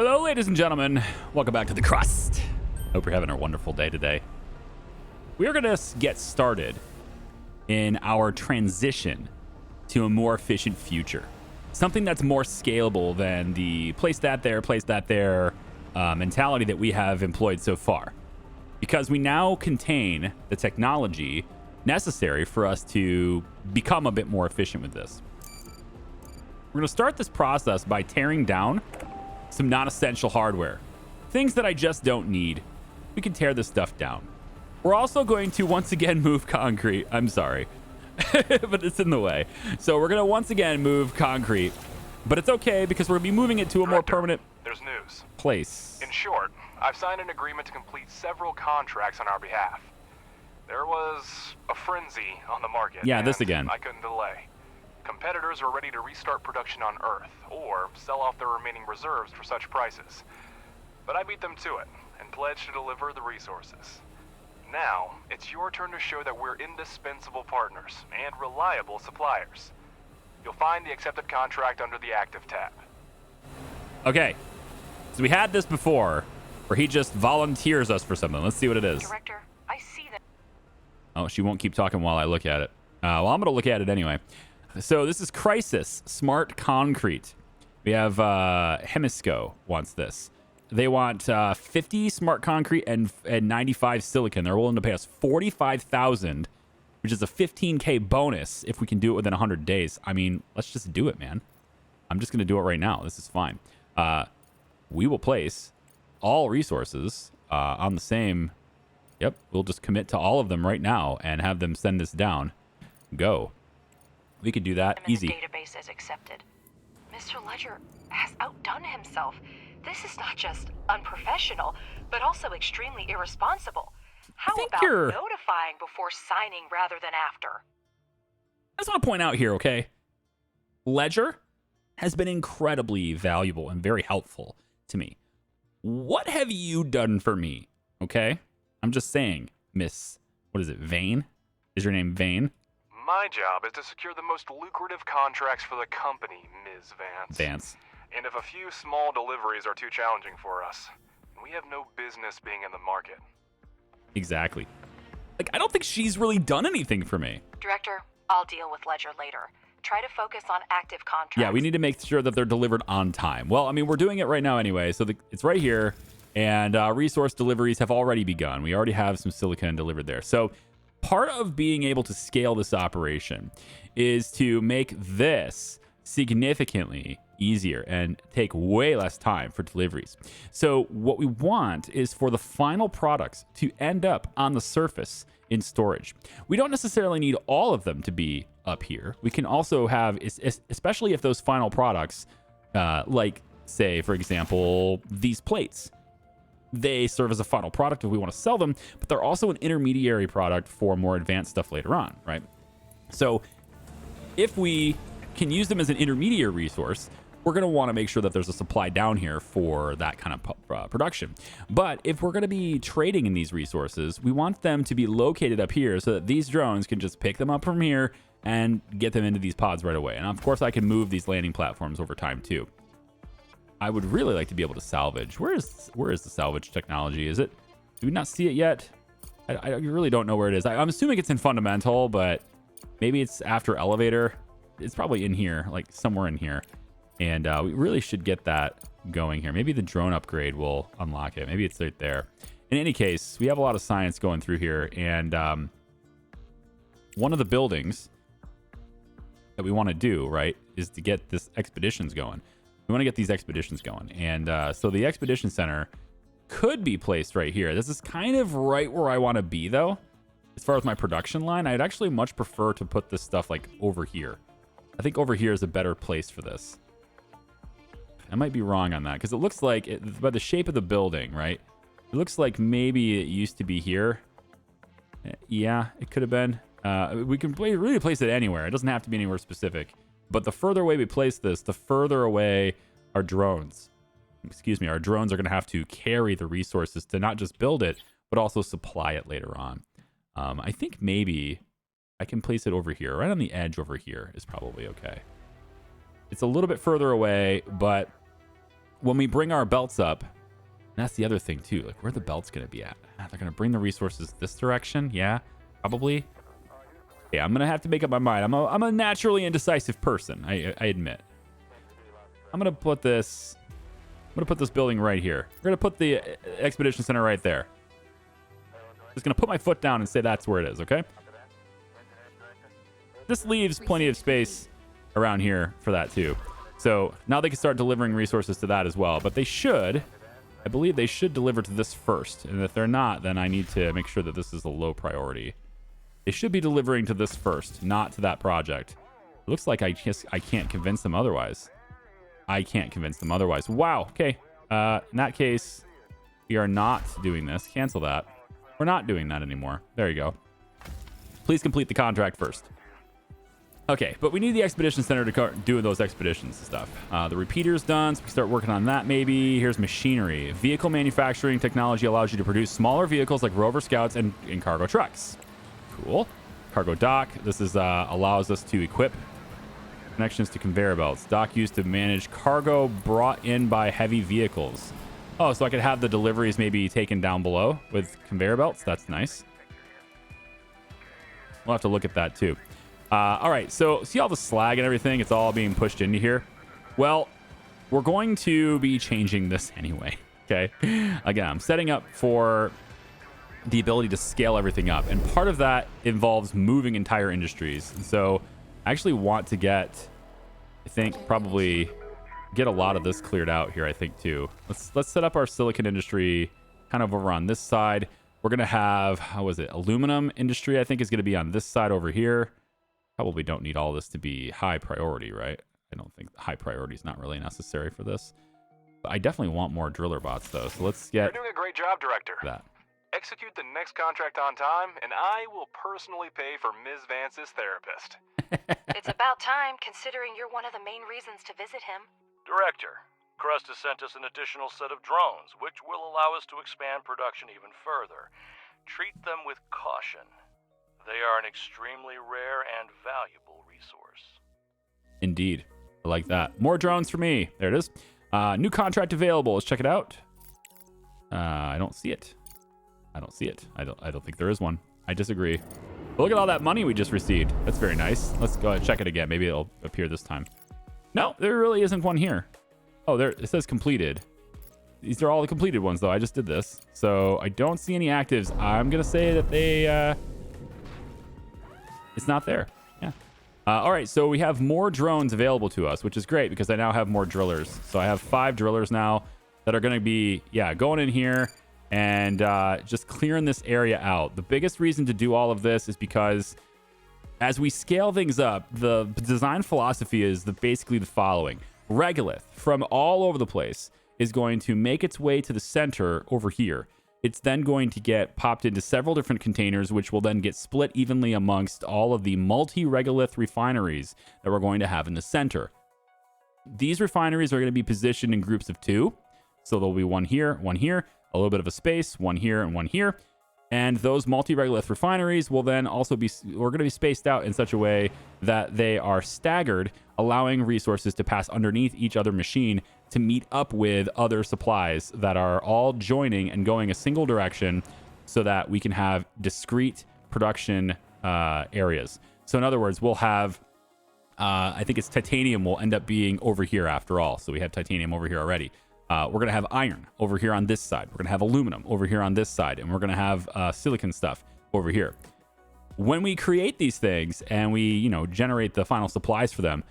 Hello, ladies and gentlemen. Welcome back to the CRUST. Hope you're having a wonderful day today. We're going to get started in our transition to a more efficient future. Something that's more scalable than the place that there mentality that we have employed so far. Because we now contain the technology necessary for us to become a bit more efficient with this. We're going to start this process by tearing down some non-essential hardware. Things that I just don't need. We can tear this stuff down. We're also going to once again move concrete. I'm sorry, but it's in the way. So we're going to once again move concrete, but it's okay because we're going to be moving it to a more permanent There's news. Place. In short, I've signed an agreement to complete several contracts on our behalf. There was a frenzy on the market. Yeah, this again. I couldn't delay. Competitors were ready to restart production on Earth or sell off their remaining reserves for such prices. But I beat them to it and pledged to deliver the resources. Now, it's your turn to show that we're indispensable partners and reliable suppliers. You'll find the accepted contract under the active tab. Okay, so we had this before where he just volunteers us for something. Let's see what it is. Director, I see that. Oh, she won't keep talking while I look at it. Well, I'm going to look at it anyway. So this is Crisis Smart Concrete. We have Hemisco wants this. They want 50 smart concrete and 95 silicon. They're willing to pay us $45,000, which is a 15K bonus if we can do it within 100 days. I mean, let's just do it, man. I'm just going to do it right now. This is fine. We will place all resources on the same. Yep, we'll just commit to all of them right now and have them send this down. Go. We could do that easy. The database is accepted. Mr. Ledger has outdone himself. This is not just unprofessional, but also extremely irresponsible. How about notifying before signing rather than after? I just want to point out here, okay? Ledger has been incredibly valuable and very helpful to me. What have you done for me? Okay? I'm just saying, Miss, what is it, Vane? Is your name Vane? My job is to secure the most lucrative contracts for the company, Ms. Vance. And if a few small deliveries are too challenging for us, we have no business being in the market. Exactly. Like, I don't think she's really done anything for me. Director, I'll deal with Ledger later. Try to focus on active contracts. Yeah, we need to make sure that they're delivered on time. Well, I mean, we're doing it right now anyway, so it's right here. And resource deliveries have already begun. We already have some silicon delivered there. So part of being able to scale this operation is to make this significantly easier and take way less time for deliveries. So what we want is for the final products to end up on the surface in storage. We don't necessarily need all of them to be up here. We can also have, especially if those final products, like say, for example, these plates, they serve as a final product if we want to sell them, but they're also an intermediary product for more advanced stuff later on, right? So if we can use them as an intermediate resource, we're going to want to make sure that there's a supply down here for that kind of production. But if we're going to be trading in these resources, we want them to be located up here so that these drones can just pick them up from here and get them into these pods right away. And of course, I can move these landing platforms over time too. I would really like to be able to salvage. Where is the salvage technology? Is it? Do we not see it yet? I really don't know where it is. I'm assuming it's in fundamental, but maybe it's after elevator. It's probably in here, like somewhere in here. And we really should get that going here. Maybe the drone upgrade will unlock it. Maybe it's right there. In any case, we have a lot of science going through here. And one of the buildings that we want to do, right, is to get this expeditions going. We want to get these expeditions going. And so the expedition center could be placed right here. This is kind of right where I want to be, though. As far as my production line, I'd actually much prefer to put this stuff like over here. I think over here is a better place for this. I might be wrong on that because it looks like, by the shape of the building, right? It looks like maybe it used to be here. Yeah, it could have been. We can really place it anywhere. It doesn't have to be anywhere specific. But the further away we place this, the further away our drones, our drones are going to have to carry the resources to not just build it, but also supply it later on. I think maybe I can place it over here. Right on the edge over here is probably okay. It's a little bit further away, but when we bring our belts up, that's the other thing too. Like, where are the belts going to be at? They're going to bring the resources this direction. Yeah, probably. Yeah, I'm going to have to make up my mind. I'm a naturally indecisive person. I admit. I'm going to put this building right here. We're going to put the expedition center right there. Just going to put my foot down and say that's where it is, okay? This leaves plenty of space around here for that too. So now they can start delivering resources to that as well. But they should, I believe they should deliver to this first. And if they're not, then I need to make sure that this is a low priority. They should be delivering to this first, not to that project. It looks like I can't convince them otherwise. I can't convince them otherwise. Wow. Okay. In that case, we are not doing this. Cancel that. We're not doing that anymore. There you go. Please complete the contract first. Okay, but we need the expedition center to do those expeditions and stuff. The repeater's done, so we start working on that maybe. Here's machinery. Vehicle manufacturing technology allows you to produce smaller vehicles like rover scouts and cargo trucks. Cool. Cargo dock. This is allows us to equip connections to conveyor belts. Dock used to manage cargo brought in by heavy vehicles. Oh, so I could have the deliveries maybe taken down below with conveyor belts. That's nice. We'll have to look at that too. All right, so see all the slag and everything? It's all being pushed into here. Well, we're going to be changing this anyway, okay? Again, I'm setting up for the ability to scale everything up. And part of that involves moving entire industries. And so I actually want to get, I think, probably get a lot of this cleared out here, I think, too. Let's set up our silicon industry kind of over on this side. We're going to have, how was it? Aluminum industry, I think, is going to be on this side over here. Probably don't need all this to be high priority, right? I don't think high priority is not really necessary for this. But I definitely want more driller bots, though. So let's get... You're doing a great job, Director. That. Execute the next contract on time, and I will personally pay for Ms. Vance's therapist. It's about time, considering you're one of the main reasons to visit him. Director, CRUST has sent us an additional set of drones, which will allow us to expand production even further. Treat them with caution. They are an extremely rare and valuable resource. Indeed. I like that. More drones for me. There it is. New contract available. Let's check it out. I don't see it. I don't see it. I don't think there is one. I disagree. But look at all that money we just received. That's very nice. Let's go ahead and check it again. Maybe it'll appear this time. No, there really isn't one here. Oh, there it says completed. These are all the completed ones, though. I just did this. So I don't see any actives. I'm going to say that they... it's not there. Yeah. All right, so we have more drones available to us, which is great because I now have more drillers. So I have 5 drillers now that are going to be, going in here and just clearing this area out. The biggest reason to do all of this is because as we scale things up, the design philosophy is basically the following. Regolith from all over the place is going to make its way to the center over here. It's then going to get popped into several different containers, which will then get split evenly amongst all of the multi-regolith refineries that we're going to have in the center. These refineries are going to be positioned in groups of 2. So there'll be one here, a little bit of a space, one here and one here. And those multi-regolith refineries will then also we're going to be spaced out in such a way that they are staggered, allowing resources to pass underneath each other machine to meet up with other supplies that are all joining and going a single direction so that we can have discrete production areas. So in other words, we'll have, I think it's titanium will end up being over here after all. So we have titanium over here already. We're going to have iron over here on this side. We're going to have aluminum over here on this side. And we're going to have silicon stuff over here. When we create these things and we, generate the final supplies for them,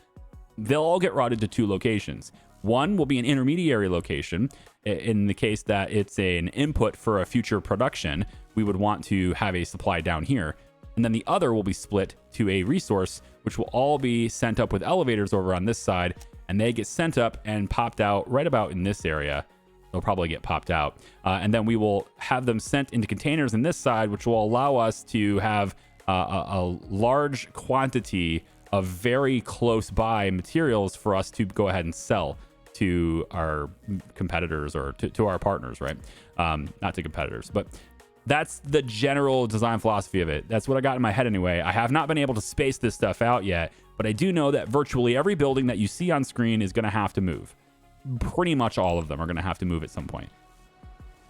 they'll all get routed to 2 locations. One will be an intermediary location. In the case that it's an input for a future production, we would want to have a supply down here. And then the other will be split to a resource, which will all be sent up with elevators over on this side. And they get sent up and popped out right about in this area. They'll probably get popped out. And then we will have them sent into containers in this side, which will allow us to have a large quantity of very close by materials for us to go ahead and sell to our competitors or to our partners, right? Not to competitors, but that's the general design philosophy of it. That's what I got in my head anyway. I have not been able to space this stuff out yet, but I do know that virtually every building that you see on screen is going to have to move. pretty much all of them are going to have to move at some point.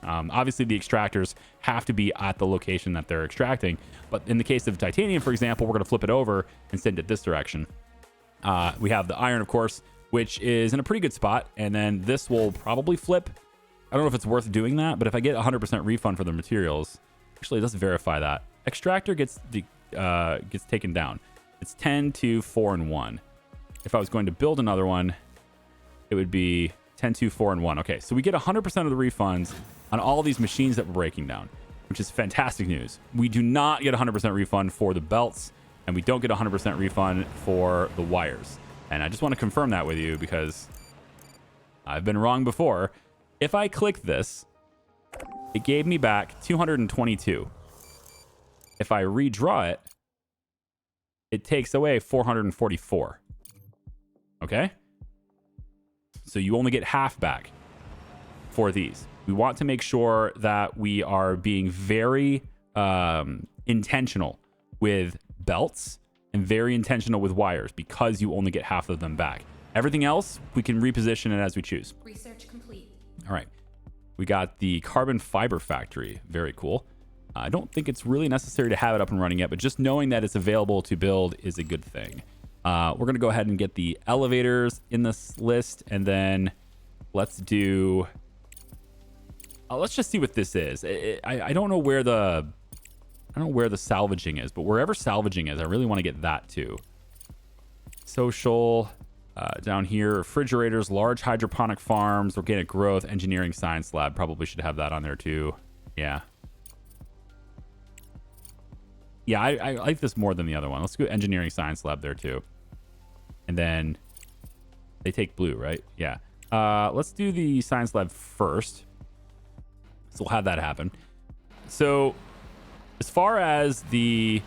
Obviously, the extractors have to be at the location that they're extracting. But in the case of titanium, for example, we're going to flip it over and send it this direction. We have the iron, of course, which is in a pretty good spot. And then this will probably flip. I don't know if it's worth doing that, but if I get 100% refund for the materials, actually, let's verify that. Extractor gets taken down. It's 10 to 4 and 1. If I was going to build another one, it would be 10, 2, 4, and 1. Okay, so we get 100% of the refunds on all these machines that we're breaking down, which is fantastic news. We do not get 100% refund for the belts, and we don't get 100% refund for the wires. And I just want to confirm that with you because I've been wrong before. If I click this, it gave me back 222. If I redraw it, it takes away 444. Okay? So you only get half back for these. We want to make sure that we are being very intentional with belts and very intentional with wires because you only get half of them back. Everything else, we can reposition it as we choose. Research complete. All right. We got the carbon fiber factory. Very cool. I don't think it's really necessary to have it up and running yet, but just knowing that it's available to build is a good thing. We're going to go ahead and get the elevators in this list, and then let's do... let's just see what this is. I don't know where the... I don't know where the salvaging is, but wherever salvaging is, I really want to get that too. Social, down here, refrigerators, large hydroponic farms, organic growth, engineering science lab. Probably should have that on there too. Yeah. Yeah, I like this more than the other one. Let's go engineering science lab there too. And then they take blue, right? Yeah. Let's do the science lab first. So we'll have that happen. So as far as the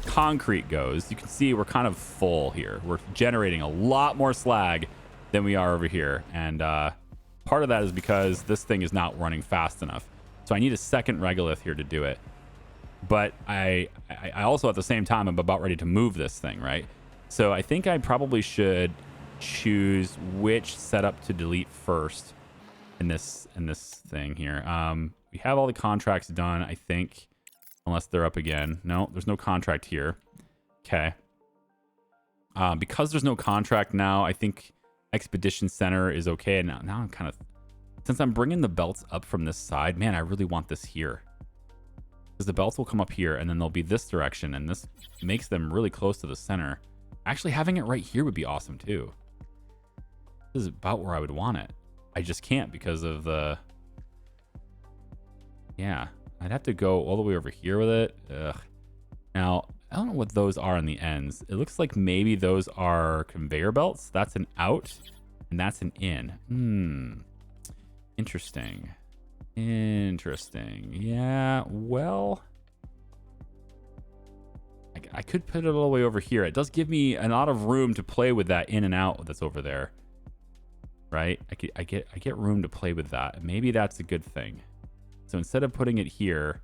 concrete goes, you can see we're kind of full here. We're generating a lot more slag than we are over here. And part of that is because this thing is not running fast enough. So I need a second regolith here to do it. But I also, at the same time, I'm about ready to move this thing, right? So I think I probably should choose which setup to delete first in this thing here. We have all the contracts done, I think, unless they're up again. No, there's no contract here. Okay. Because there's no contract now, I think Expedition Center is okay. Now I'm kind of, since I'm bringing the belts up from this side, man, I really want this here. Because the belts will come up here, and then they'll be this direction, and this makes them really close to the center. Actually, having it right here would be awesome, too. This is about where I would want it. I just can't because of the... Yeah, I'd have to go all the way over here with it. Ugh. Now, I don't know what those are on the ends. It looks like maybe those are conveyor belts. That's an out, and that's an in. Interesting. Interesting. Yeah, well, I could put it all the way over here. It does give me a lot of room to play with that in and out that's over there, right? I get room to play with that. Maybe that's a good thing. So instead of putting it here,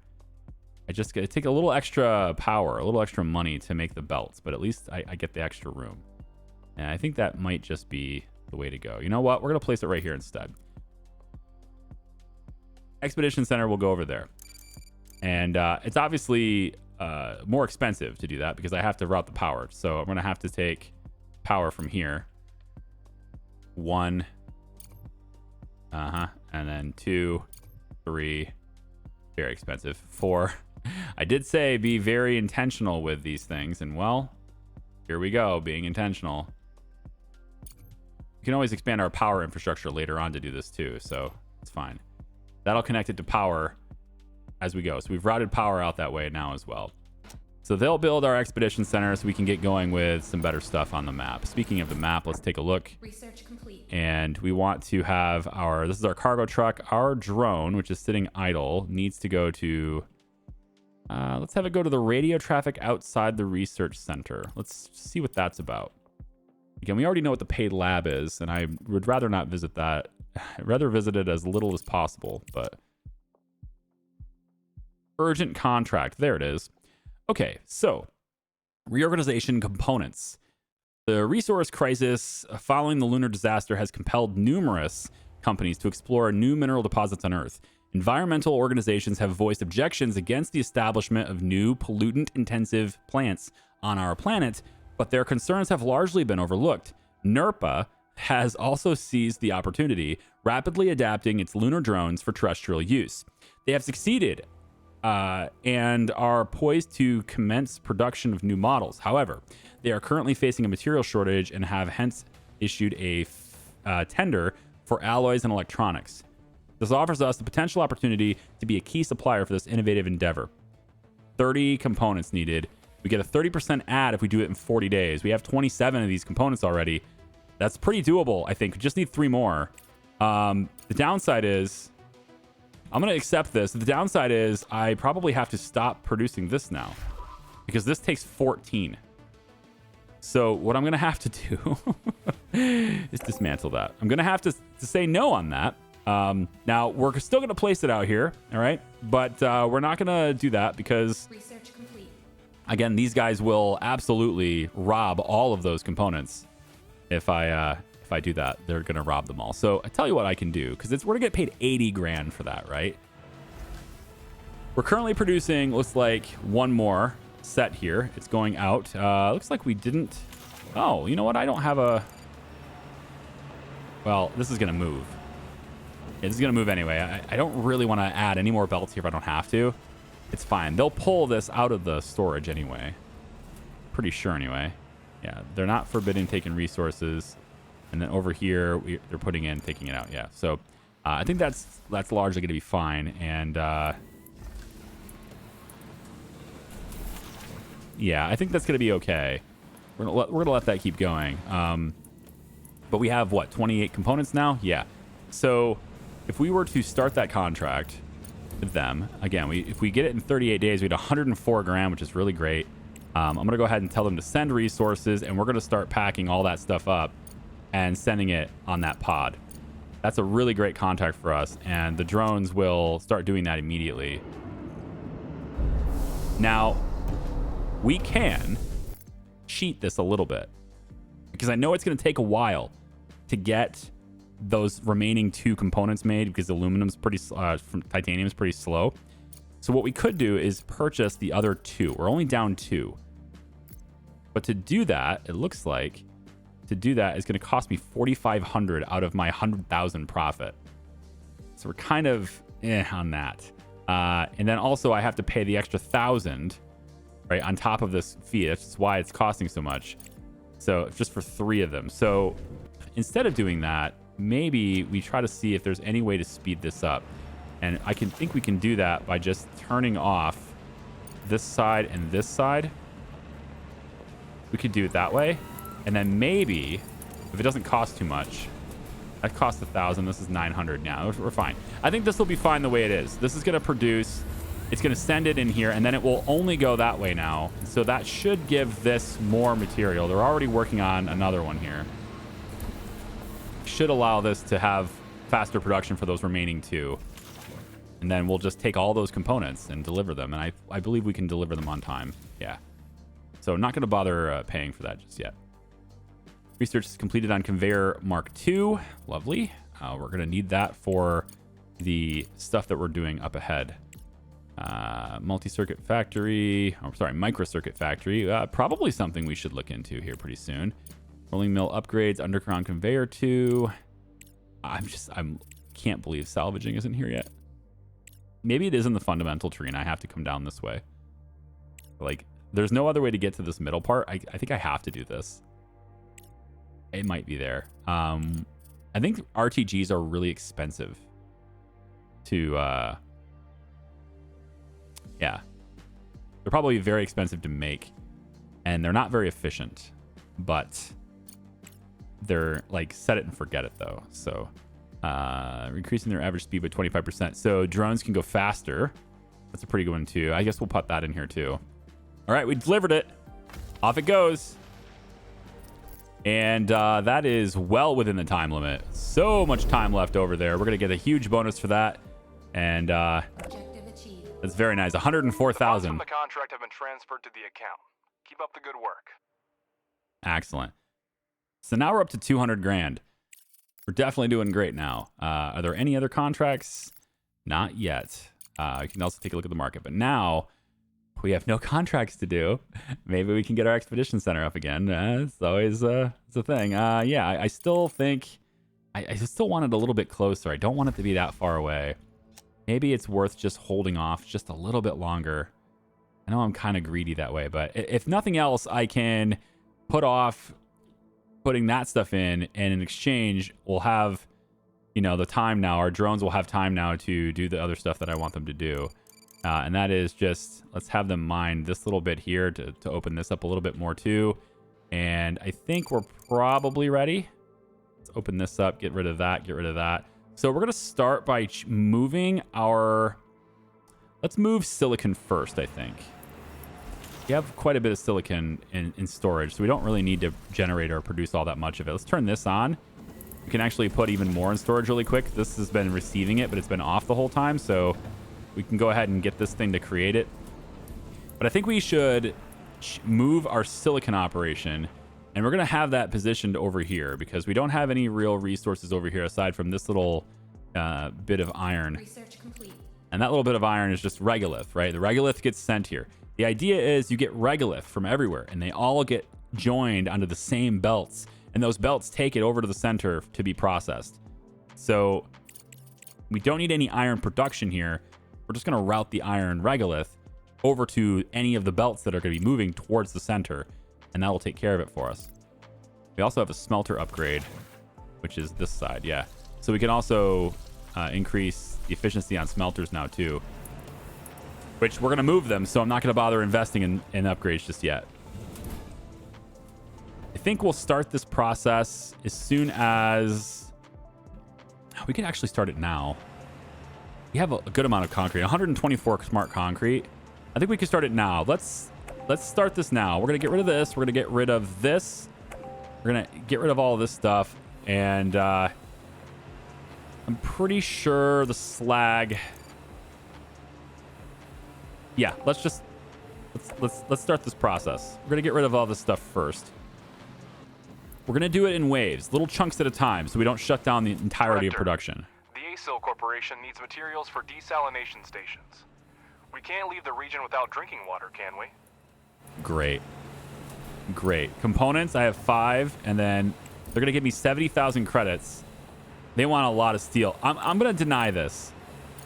I just gotta take a little extra power, a little extra money to make the belts, but at least I get the extra room. And I think that might just be the way to go. You know what? We're gonna place it right here instead. Expedition Center will go over there. And it's obviously more expensive to do that because I have to route the power. So I'm going to have to take power from here. 1. And then 2, 3. Very expensive. 4. I did say be very intentional with these things. And well, here we go, being intentional. We can always expand our power infrastructure later on to do this too. So it's fine. That'll connect it to power as we go. So we've routed power out that way now as well. So they'll build our expedition center so we can get going with some better stuff on the map. Speaking of the map, let's take a look. Research complete. And we want to have our, this is our cargo truck. Our drone, which is sitting idle, needs to go to, let's have it go to the radio traffic outside the research center. Let's see what that's about. Again, we already know what the paid lab is, and I would rather not visit that. I'd rather visit it as little as possible, but urgent contract. There it is. Okay, so reorganization components. The resource crisis following the lunar disaster has compelled numerous companies to explore new mineral deposits on Earth. Environmental organizations have voiced objections against the establishment of new pollutant-intensive plants on our planet, but their concerns have largely been overlooked. NERPA has also seized the opportunity, rapidly adapting its lunar drones for terrestrial use. They have succeeded and are poised to commence production of new models. However, they are currently facing a material shortage and have hence issued a tender for alloys and electronics. This offers us the potential opportunity to be a key supplier for this innovative endeavor. 30 components needed. We get a 30% add if we do it in 40 days. We have 27 of these components already. That's pretty doable, I think. We just need 3 more. The downside is, I'm going to accept this. The downside is I probably have to stop producing this now because this takes 14. So what I'm going to have to do is dismantle that. I'm going to have to say no on that. Now, we're still going to place it out here, all right? But we're not going to do that because, research complete. Again, these guys will absolutely rob all of those components. If I do that, they're going to rob them all. So I tell you what I can do, because we're going to get paid 80 grand for that, right? We're currently producing, looks like, one more set here. It's going out. Looks like we didn't. Oh, you know what? I don't have a. Well, this is going to move. Yeah, this is going to move anyway. I don't really want to add any more belts here if I don't have to. It's fine. They'll pull this out of the storage anyway. Pretty sure anyway. Yeah, they're not forbidding taking resources. And then over here, they're putting in, taking it out. Yeah, so I think that's largely going to be fine. And yeah, I think that's going to be okay. We're gonna let that keep going. But we have what, 28 components now? Yeah. So if we were to start that contract with them again, if we get it in 38 days, we had 104 grand, which is really great. I'm gonna go ahead and tell them to send resources, and we're gonna start packing all that stuff up and sending it on that pod. That's a really great contract for us, and the drones will start doing that immediately. Now, we can cheat this a little bit because I know it's going to take a while to get those remaining 2 components made because aluminum's pretty from titanium's pretty slow. So what we could do is purchase the other 2. We're only down 2. But to do that, it looks like to do that is going to cost me 4,500 out of my 100,000 profit. So we're kind of on that. And then also I have to pay the extra 1,000 right on top of this fee. That's why it's costing so much. So just for 3 of them. So instead of doing that, maybe we try to see if there's any way to speed this up. And I think we can do that by just turning off this side and this side. We could do it that way. And then maybe, if it doesn't cost too much, that costs 1,000. This is 900 now. We're fine. I think this will be fine the way it is. This is going to produce, it's going to send it in here, and then it will only go that way now. So that should give this more material. They're already working on another one here. Should allow this to have faster production for those remaining 2. And then we'll just take all those components and deliver them. And I believe we can deliver them on time. Yeah. So not going to bother paying for that just yet. Research is completed on conveyor Mark II. Lovely. We're going to need that for the stuff that we're doing up ahead. Multi-circuit factory. Oh, sorry, micro-circuit factory. Probably something we should look into here pretty soon. Rolling mill upgrades, underground conveyor 2. I can't believe salvaging isn't here yet. Maybe it is in the fundamental tree and I have to come down this way. Like, there's no other way to get to this middle part. I think I have to do this. It might be there. I think RTGs are really expensive to, yeah. They're probably very expensive to make, and they're not very efficient, but they're like set it and forget it though. So, increasing their average speed by 25%. So drones can go faster. That's a pretty good one too. I guess we'll put that in here too. All right, we delivered it. Off it goes. And that is well within the time limit. So much time left over there. We're going to get a huge bonus for that. And that's very nice. 104,000. The funds from the contract have been transferred to the account. Keep up the good work. Excellent. So now we're up to 200 grand. We're definitely doing great now. Are there any other contracts? Not yet. You can also take a look at the market. But now we have no contracts to do. Maybe we can get our expedition center up again. It's always it's a thing. Yeah, I still think I still want it a little bit closer. I don't want it to be that far away. Maybe it's worth just holding off just a little bit longer. I know I'm kind of greedy that way, but if nothing else, I can put off putting that stuff in, and in exchange, we'll have, you know, the time now. Our drones will have time now to do the other stuff that I want them to do. And that is just, let's have them mine this little bit here to open this up a little bit more too. And I think we're probably ready. Let's open this up, get rid of that, get rid of that. So we're going to start by moving our, let's move silicon first, I think. We have quite a bit of silicon in storage, so we don't really need to generate or produce all that much of it. Let's turn this on. We can actually put even more in storage really quick. This has been receiving it, but it's been off the whole time, so we can go ahead and get this thing to create it. But I think we should move our silicon operation, and we're going to have that positioned over here because we don't have any real resources over here aside from this little bit of iron. Research complete. And that little bit of iron is just regolith, right? The regolith gets sent here. The idea is you get regolith from everywhere, and they all get joined onto the same belts, and those belts take it over to the center to be processed. So we don't need any iron production here. We're just going to route the iron regolith over to any of the belts that are going to be moving towards the center, and that will take care of it for us. We also have a smelter upgrade, which is this side, yeah. So we can also increase the efficiency on smelters now too, which we're going to move them, so I'm not going to bother investing in upgrades just yet. I think we'll start this process as soon as... We can actually start it now. We have a good amount of concrete, 124 smart concrete. I think we can start it now. Let's start this now. We're going to get rid of this. We're going to get rid of this. We're going to get rid of all of this stuff. And I'm pretty sure the slag... Yeah, let's start this process. We're going to get rid of all this stuff first. We're going to do it in waves, little chunks at a time, so we don't shut down the entirety of production. The ASIL Corporation needs materials for desalination stations. We can't leave the region without drinking water, can we? Great. Components, I have 5, and then they're going to give me 70,000 credits. They want a lot of steel. I'm going to deny this.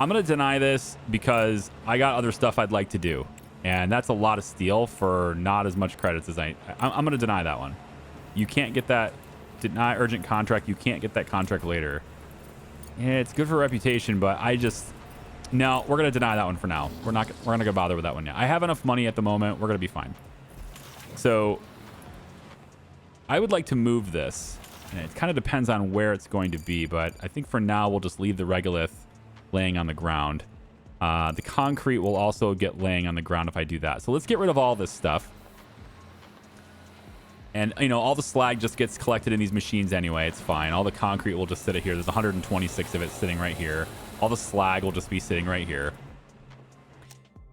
I'm going to deny this because I got other stuff I'd like to do. And that's a lot of steel for not as much credits as I'm going to deny that one. You can't get that. Deny urgent contract. You can't get that contract later. Yeah, it's good for reputation, but no, we're going to deny that one for now. We're not going to bother with that one yet. I have enough money at the moment. We're going to be fine. So I would like to move this. And it kind of depends on where it's going to be, but I think for now we'll just leave the regolith laying on the ground. The concrete will also get laying on the ground if I do that. So let's get rid of all this stuff. And, you know, all the slag just gets collected in these machines anyway. It's fine. All the concrete will just sit here. There's 126 of it sitting right here. All the slag will just be sitting right here.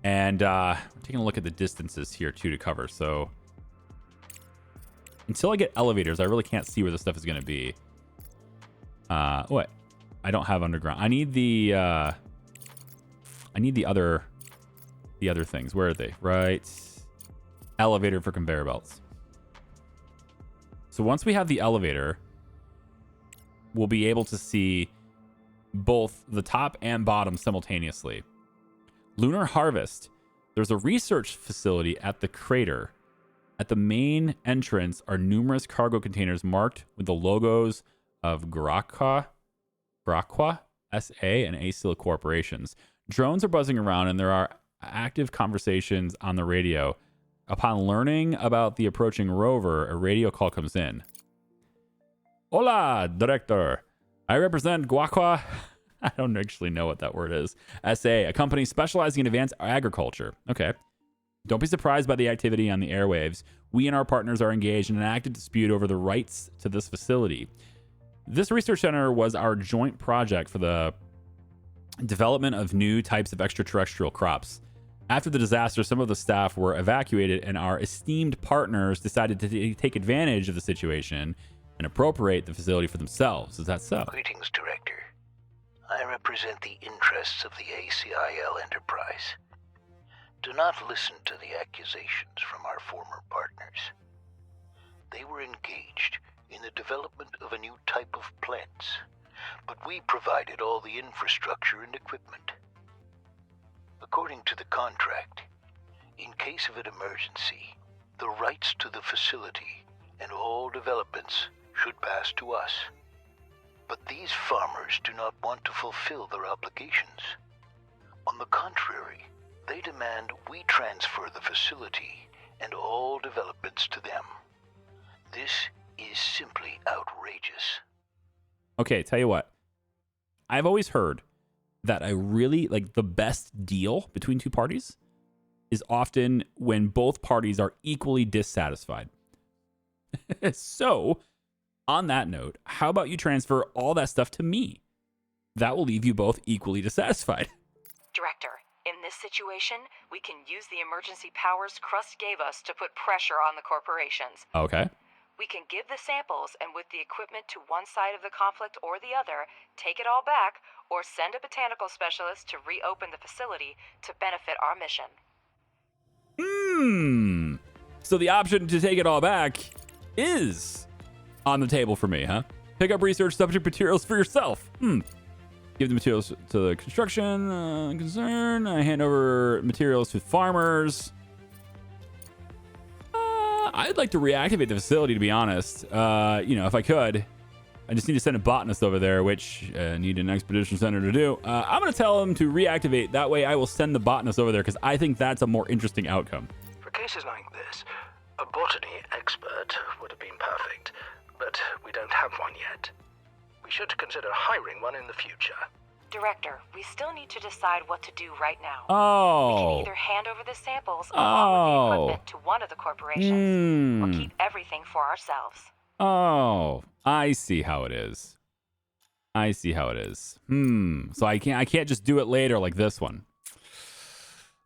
And I'm taking a look at the distances here, too, to cover. So until I get elevators, I really can't see where the stuff is going to be. What? I don't have underground. I need the other things. Where are they? Right. Elevator for conveyor belts. So once we have the elevator, we'll be able to see both the top and bottom simultaneously. Lunar harvest. There's a research facility at the crater. At the main entrance are numerous cargo containers marked with the logos of Graqua SA and ASIL corporations. Drones are buzzing around and there are active conversations on the radio. Upon learning about the approaching rover, a radio call comes in. Hola, Director. I represent Guaqua. I don't actually know what that word is. SA, a company specializing in advanced agriculture. Okay. Don't be surprised by the activity on the airwaves. We and our partners are engaged in an active dispute over the rights to this facility. This research center was our joint project for the development of new types of extraterrestrial crops. After the disaster, some of the staff were evacuated, and our esteemed partners decided to take advantage of the situation and appropriate the facility for themselves. Is that so? Greetings, Director. I represent the interests of the ACIL enterprise. Do not listen to the accusations from our former partners. They were engaged in the development of a new type of plants, but we provided all the infrastructure and equipment. According to the contract, in case of an emergency, the rights to the facility and all developments should pass to us. But these farmers do not want to fulfill their obligations. On the contrary, they demand we transfer the facility and all developments to them. This is simply outrageous. Okay, tell you what. I've always heard that I really like the best deal between two parties is often when both parties are equally dissatisfied. So, on that note, how about you transfer all that stuff to me? That will leave you both equally dissatisfied. Director, in this situation, we can use the emergency powers CRUST gave us to put pressure on the corporations. Okay. We can give the samples and with the equipment to one side of the conflict or the other, take it all back, or send a botanical specialist to reopen the facility to benefit our mission. So the option to take it all back is on the table for me, huh? Pick up research subject materials for yourself. Give the materials to the construction concern. I hand over materials to farmers. I'd like to reactivate the facility, to be honest. If I could. I just need to send a botanist over there, which need an expedition center to do. I'm going to tell them to reactivate. That way I will send the botanist over there because I think that's a more interesting outcome. For cases like this, a botany expert would have been perfect, but we don't have one yet. We should consider hiring one in the future. Director, we still need to decide what to do right now. Oh. We can either hand over the samples along with the equipment to one of the corporations, or keep everything for ourselves. Oh, I see how it is. So I can't just do it later like this one.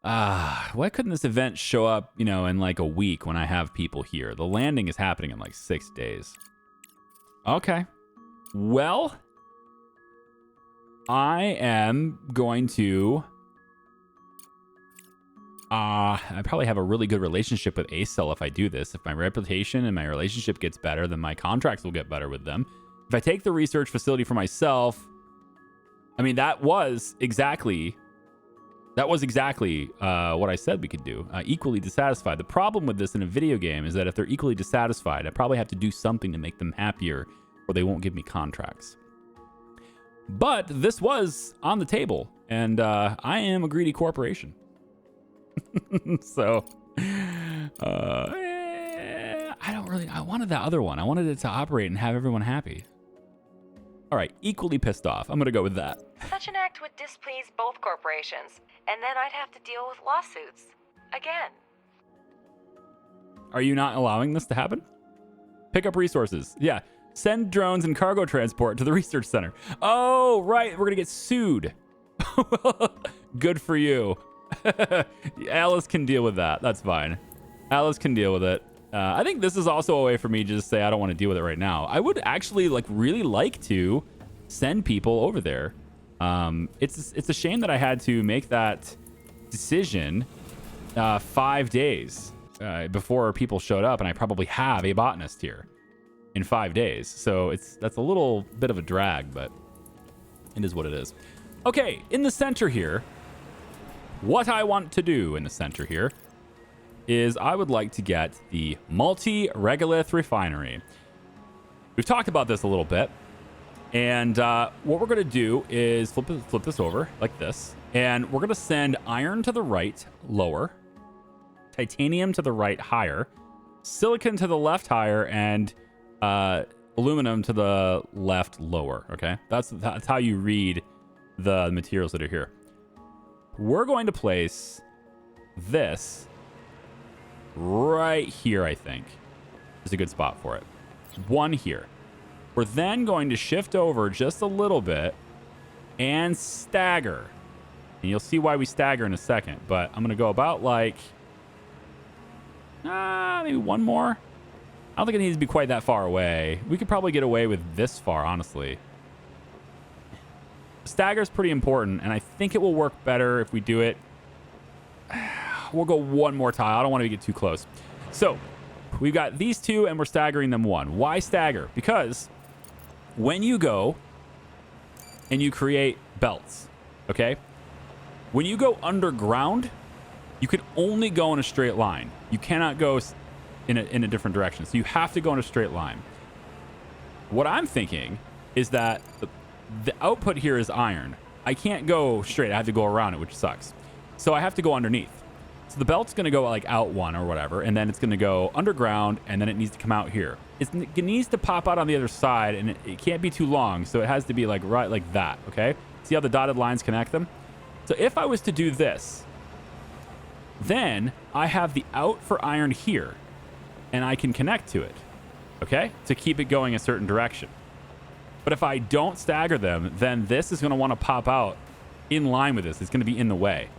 Why couldn't this event show up, in like a week when I have people here? The landing is happening in like 6 days. Okay. Well, I am going to I probably have a really good relationship with ACEL if I do this. If my reputation and my relationship gets better, then my contracts will get better with them. If I take the research facility for myself, I mean, that was exactly what I said we could do. Equally dissatisfied. The problem with this in a video game is that if they're equally dissatisfied, I probably have to do something to make them happier or they won't give me contracts. But this was on the table, and I am a greedy corporation. So, I wanted that other one. I wanted it to operate and have everyone happy. All right, equally pissed off. I'm going to go with that. Such an act would displease both corporations, and then I'd have to deal with lawsuits. Again. Are you not allowing this to happen? Pick up resources. Yeah. Send drones and cargo transport to the research center. Oh, right. We're going to get sued. Good for you. Alice can deal with that. That's fine. Alice can deal with it. I think this is also a way for me to just say I don't want to deal with it right now. I would actually really like to send people over there. It's a shame that I had to make that decision 5 days before people showed up, and I probably have a botanist here in 5 days. So that's a little bit of a drag, but it is what it is. Okay, in the center here, what I want to do in the center here is I would like to get the MULTI-REGOLITH refinery. We've talked about this a little bit, and what we're going to do is flip this over like this, and we're going to send iron to the right, lower, titanium to the right, higher, silicon to the left, higher, and aluminum to the left, lower. Okay, that's how you read the materials that are here. We're going to place this right here, I think, is a good spot for it. One here. We're then going to shift over just a little bit and stagger. And you'll see why we stagger in a second, but I'm going to go about like maybe one more. I don't think it needs to be quite that far away. We could probably get away with this far, honestly. Stagger's pretty important, and I think it will work better if we do it. We'll go one more tile. I don't want to get too close. So we've got these two, and we're staggering them one. Why stagger? Because when you go and you create belts, okay? When you go underground, you can only go in a straight line. You cannot go in a different direction. So you have to go in a straight line. What I'm thinking is that the output here is iron. I can't go straight. I have to go around it, which sucks. So I have to go underneath. So the belt's going to go like out one or whatever, and then it's going to go underground, and then it needs to come out here. It needs to pop out on the other side, and it can't be too long, so it has to be like right like that, okay? See how the dotted lines connect them? So if I was to do this, then I have the out for iron here, and I can connect to it, okay? To keep it going a certain direction. But if I don't stagger them, then this is going to want to pop out in line with this. It's going to be in the way.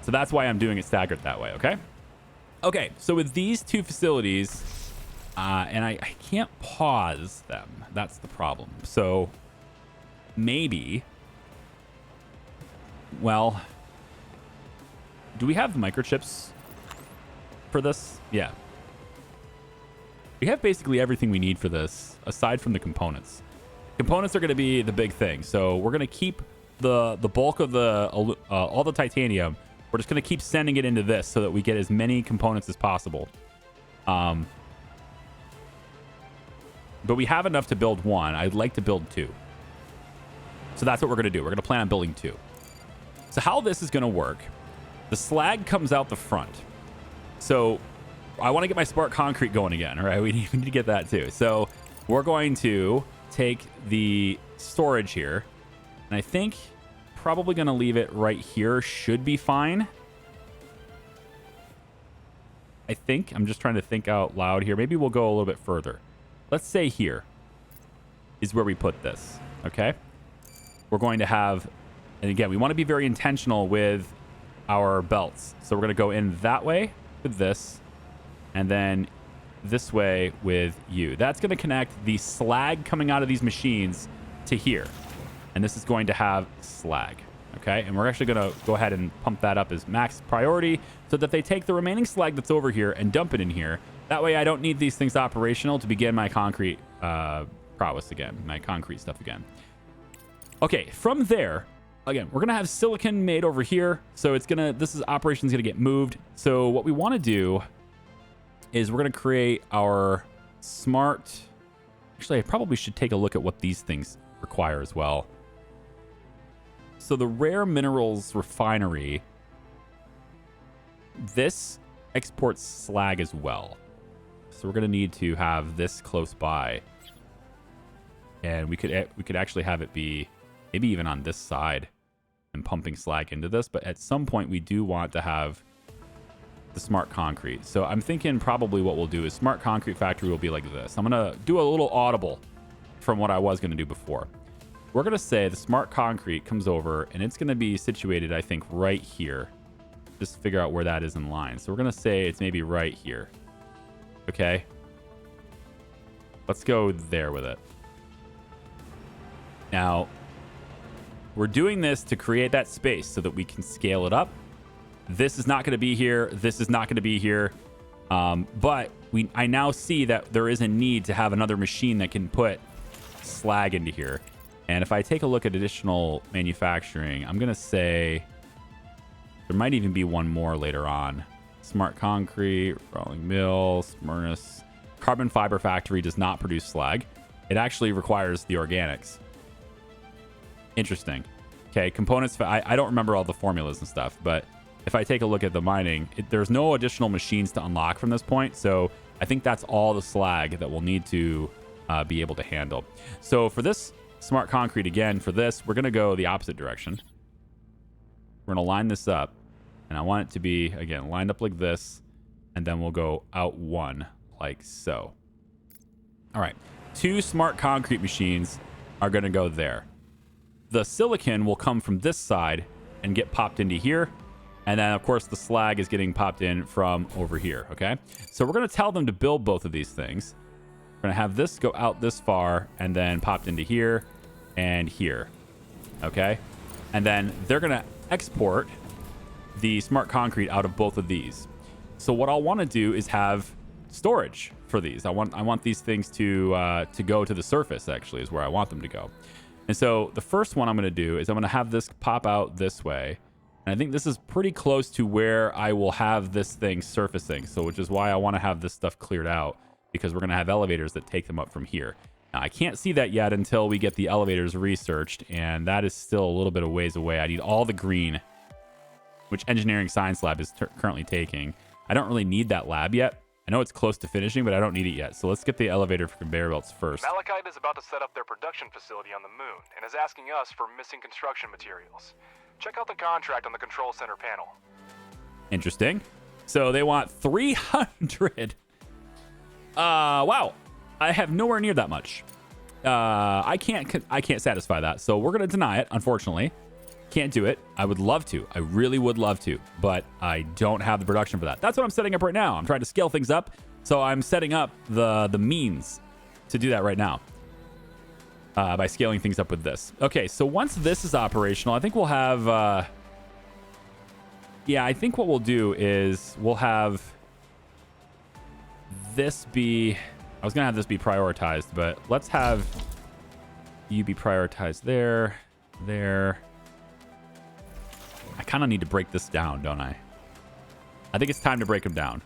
So that's why I'm doing it staggered that way, okay? Okay, so with these two facilities, and I can't pause them. That's the problem. So maybe, well, do we have the microchips for this? Yeah. We have basically everything we need for this, aside from the components. Components are going to be the big thing. So we're going to keep the bulk of the all the titanium. We're just going to keep sending it into this so that we get as many components as possible. But we have enough to build one. I'd like to build two. So that's what we're going to do. We're going to plan on building two. So how this is going to work, the slag comes out the front. So I want to get my smart concrete going again. All right, we need to get that too. So we're going to take the storage here, and I think probably going to leave it right here. Should be fine. I think. I'm just trying to think out loud here. Maybe we'll go a little bit further. Let's say here is where we put this. Okay. We're going to have, and again, we want to be very intentional with our belts. So we're going to go in that way with this, and then this way with you. That's going to connect the slag coming out of these machines to here. And this is going to have slag. Okay, and we're actually going to go ahead and pump that up as max priority so that they take the remaining slag that's over here and dump it in here. That way I don't need these things operational to begin my concrete prowess again, my concrete stuff again. Okay, from there, again, we're going to have silicon made over here. So it's going to, this operation's going to get moved. So what we want to do is we're going to create our smart, actually I probably should take a look at what these things require as well. So the rare minerals refinery, this exports slag as well. So we're going to need to have this close by, and we could actually have it be maybe even on this side and pumping slag into this. But at some point we do want to have the smart concrete. So I'm thinking probably what we'll do is smart concrete factory will be like this. I'm going to do a little audible from what I was going to do before. We're going to say the smart concrete comes over, and it's going to be situated, I think, right here. Just figure out where that is in line. So we're going to say it's maybe right here. Okay. Let's go there with it. Now, we're doing this to create that space so that we can scale it up. This is not going to be here. This is not going to be here. But I now see that there is a need to have another machine that can put slag into here. And if I take a look at additional manufacturing, I'm going to say there might even be one more later on. Smart concrete, rolling mill, Smyrnus. Carbon fiber factory does not produce slag. It actually requires the organics. Interesting. Okay, components. I don't remember all the formulas and stuff, but if I take a look at the mining, there's no additional machines to unlock from this point. So I think that's all the slag that we'll need to be able to handle. So for this smart concrete, again, for this, we're going to go the opposite direction. We're going to line this up, and I want it to be, again, lined up like this, and then we'll go out one like so. All right, 2 smart concrete machines are going to go there. The silicon will come from this side and get popped into here, and then, of course, the slag is getting popped in from over here, okay? So we're going to tell them to build both of these things. We're going to have this go out this far and then popped into here and here. Okay. And then they're going to export the smart concrete out of both of these. So what I'll want to do is have storage for these. I want these things to go to the surface, actually, is where I want them to go. And so the first one I'm going to do is I'm going to have this pop out this way. And I think this is pretty close to where I will have this thing surfacing. So which is why I want to have this stuff cleared out, because we're going to have elevators that take them up from here. Now, I can't see that yet until we get the elevators researched, and that is still a little bit of ways away. I need all the green, which Engineering Science Lab is currently taking. I don't really need that lab yet. I know it's close to finishing, but I don't need it yet. So let's get the elevator for conveyor belts first. Malachite is about to set up their production facility on the moon and is asking us for missing construction materials. Check out the contract on the control center panel. Interesting. So they want 300. Wow. I have nowhere near that much. I can't satisfy that. So we're going to deny it, unfortunately. Can't do it. I would love to. I really would love to, but I don't have the production for that. That's what I'm setting up right now. I'm trying to scale things up. So I'm setting up the means to do that right now by scaling things up with this. Okay, so once this is operational, I think we'll have... yeah, I think what we'll do is we'll have this be... I was going to have this be prioritized, but let's have you be prioritized there, there. I kind of need to break this down, don't I? I think it's time to break them down.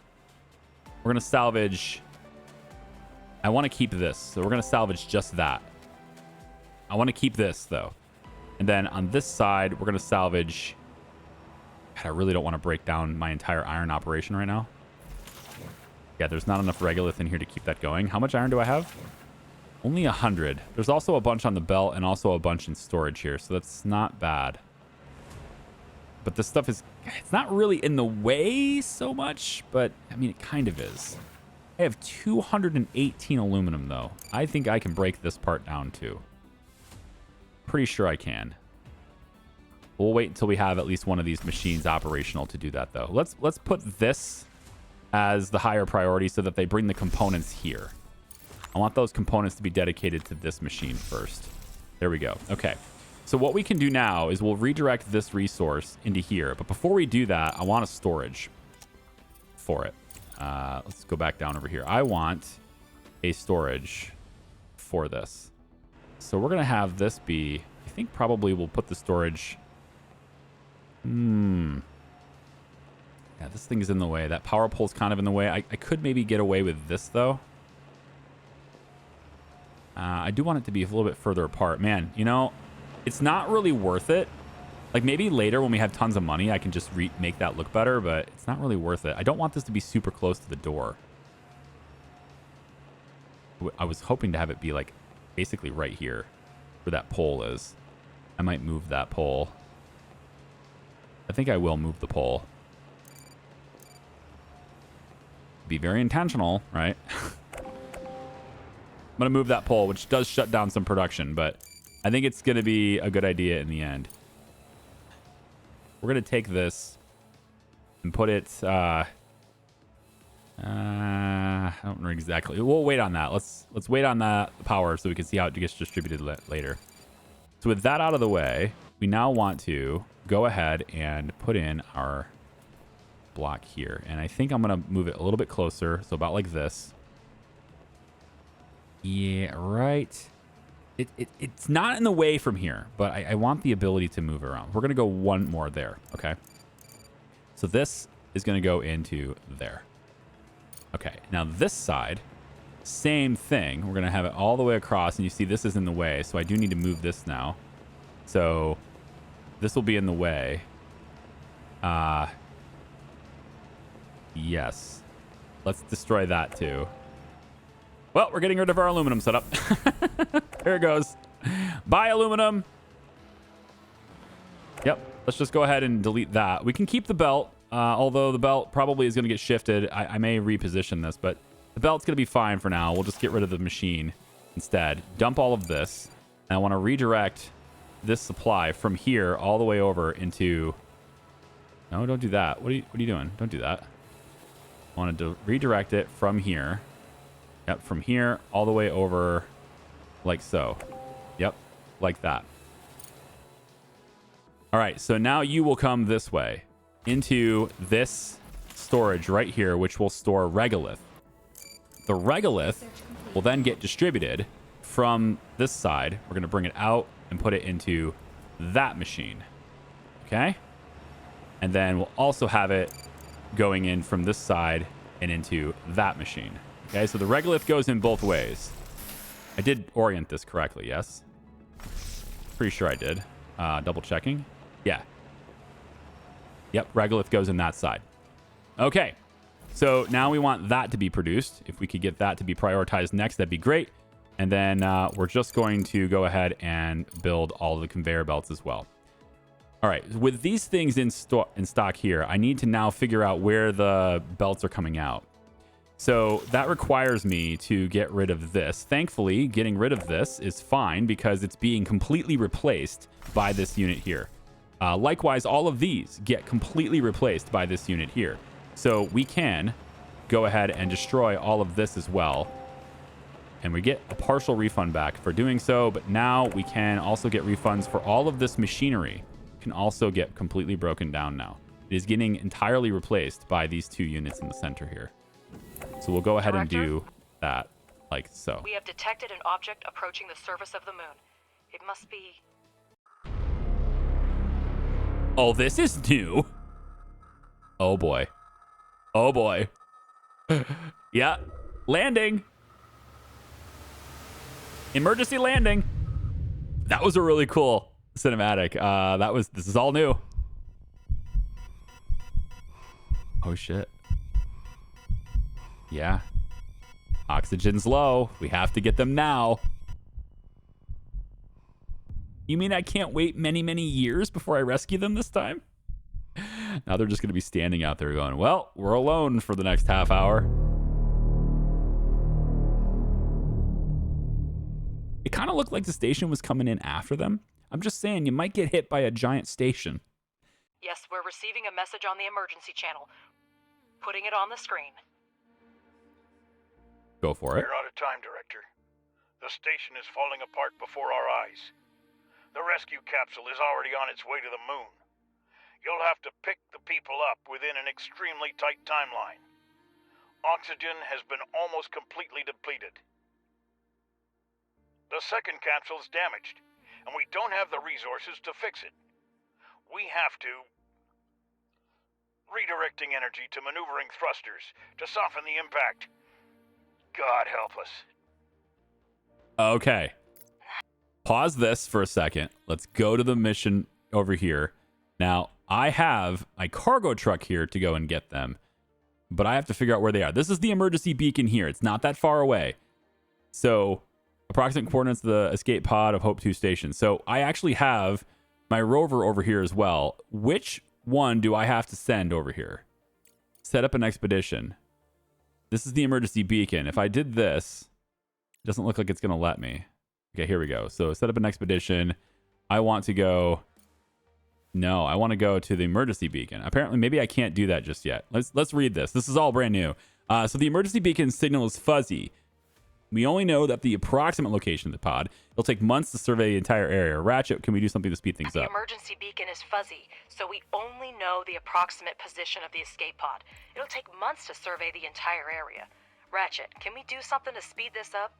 We're going to salvage... I want to keep this, so we're going to salvage just that. I want to keep this, though. And then on this side, we're going to salvage... God, I really don't want to break down my entire iron operation right now. Yeah, there's not enough regolith in here to keep that going. How much iron do I have? Only 100. There's also a bunch on the belt and also a bunch in storage here, so that's not bad. But this stuff is... It's not really in the way so much, but, I mean, it kind of is. I have 218 aluminum, though. I think I can break this part down, too. Pretty sure I can. We'll wait until we have at least one of these machines operational to do that, though. Let's put this as the higher priority so that they bring the components here. I want those components to be dedicated to this machine first. There we go. Okay. So what we can do now is we'll redirect this resource into here. But before we do that, I want a storage for it. Let's go back down over here. I want a storage for this. So we're going to have this be... I think probably we'll put the storage... Yeah, this thing is in the way. That power pole's kind of in the way. I could maybe get away with this, though. I do want it to be a little bit further apart. Man, you know... It's not really worth it. Like, maybe later when we have tons of money, I can just make that look better, but it's not really worth it. I don't want this to be super close to the door. I was hoping to have it be, like, basically right here where that pole is. I might move that pole. I think I will move the pole. Be very intentional, right? I'm going to move that pole, which does shut down some production, but... I think it's going to be a good idea in the end. We're going to take this and put it... I don't know exactly. We'll wait on that. Let's wait on that power so we can see how it gets distributed later. So with that out of the way, we now want to go ahead and put in our block here. And I think I'm going to move it a little bit closer. So about like this. Yeah, right... It's not in the way from here, but I want the ability to move around. We're going to go one more there, okay? So this is going to go into there. Okay, now this side, same thing. We're going to have it all the way across, and you see this is in the way, so I do need to move this now. So this will be in the way. Yes. Let's destroy that too. Well, we're getting rid of our aluminum setup. There it goes. Bye, aluminum. Yep. Let's just go ahead and delete that. We can keep the belt, although the belt probably is going to get shifted. I may reposition this, but the belt's going to be fine for now. We'll just get rid of the machine instead. Dump all of this. And I want to redirect this supply from here all the way over into... No, don't do that. What are you doing? Don't do that. I wanted to redirect it from here. Yep, from here all the way over like so. Yep, like that. All right, so now you will come this way into this storage right here, which will store regolith. The regolith will then get distributed from this side. We're going to bring it out and put it into that machine. Okay? And then we'll also have it going in from this side and into that machine. Okay, so the regolith goes in both ways. I did orient this correctly, yes? Pretty sure I did. Double checking. Yeah. Yep, regolith goes in that side. Okay, so now we want that to be produced. If we could get that to be prioritized next, that'd be great. And then we're just going to go ahead and build all the conveyor belts as well. All right, with these things in stock here, I need to now figure out where the belts are coming out. So that requires me to get rid of this. Thankfully, getting rid of this is fine because it's being completely replaced by this unit here. Likewise, all of these get completely replaced by this unit here. So we can go ahead and destroy all of this as well. And we get a partial refund back for doing so. But now we can also get refunds for all of this machinery. Can also get completely broken down now. It is getting entirely replaced by these two units in the center here. So we'll go ahead and do that like so. We have detected an object approaching the surface of the moon. It must be... Oh, this is new. Oh boy. Oh boy. Yeah. Landing. Emergency landing. That was a really cool cinematic. This is all new. Oh shit. Yeah. Oxygen's low. We have to get them now. You mean I can't wait many, many years before I rescue them this time? Now they're just going to be standing out there going, well, we're alone for the next half hour. It kind of looked like the station was coming in after them. I'm just saying, you might get hit by a giant station. Yes, we're receiving a message on the emergency channel. Putting it on the screen. Go for it. We're out of time, Director. The station is falling apart before our eyes. The rescue capsule is already on its way to the moon. You'll have to pick the people up within an extremely tight timeline. Oxygen has been almost completely depleted. The second capsule is damaged, and we don't have the resources to fix it. We have to... redirecting energy to maneuvering thrusters to soften the impact. God help us. Okay. Pause this for a second. Let's go to the mission over here. Now, I have my cargo truck here to go and get them, but I have to figure out where they are. This is the emergency beacon here. It's not that far away. So, approximate coordinates of the escape pod of Hope 2 station. So, I actually have my rover over here as well. Which one do I have to send over here? Set up an expedition. This is the emergency beacon. If I did this, it doesn't look like it's going to let me. Okay, here we go. So set up an expedition. I want to go... No, I want to go to the emergency beacon. Apparently, maybe I can't do that just yet. Let's read this. This is all brand new. So the emergency beacon signal is fuzzy. We only know that the approximate location of the pod. It'll take months to survey the entire area. Ratchet, can we do something to speed things up? The emergency beacon is fuzzy, so we only know the approximate position of the escape pod. It'll take months to survey the entire area. Ratchet, can we do something to speed this up?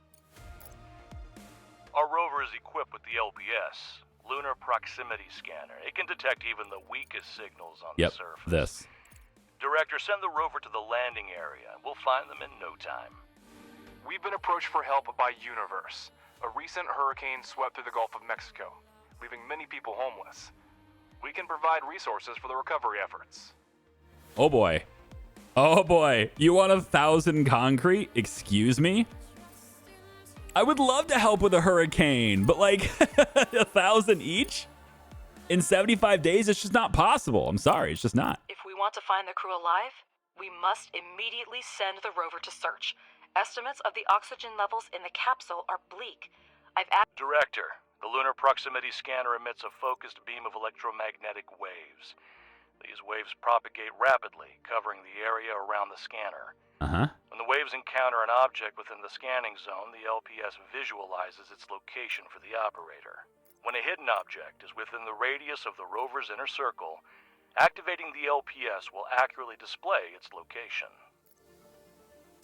Our rover is equipped with the LPS, lunar proximity scanner. It can detect even the weakest signals on the surface. This. Director, send the rover to the landing area. We'll find them in no time. We've been approached for help by Universe. A recent hurricane swept through the Gulf of Mexico, leaving many people homeless. We can provide resources for the recovery efforts. Oh boy. Oh boy. You want 1,000 concrete? Excuse me? I would love to help with a hurricane, but like 1,000 each? In 75 days, it's just not possible. I'm sorry, it's just not. If we want to find the crew alive, we must immediately send the rover to search. Estimates of the oxygen levels in the capsule are bleak. Director, the lunar proximity scanner emits a focused beam of electromagnetic waves. These waves propagate rapidly, covering the area around the scanner. When the waves encounter an object within the scanning zone, the LPS visualizes its location for the operator. When a hidden object is within the radius of the rover's inner circle, activating the LPS will accurately display its location.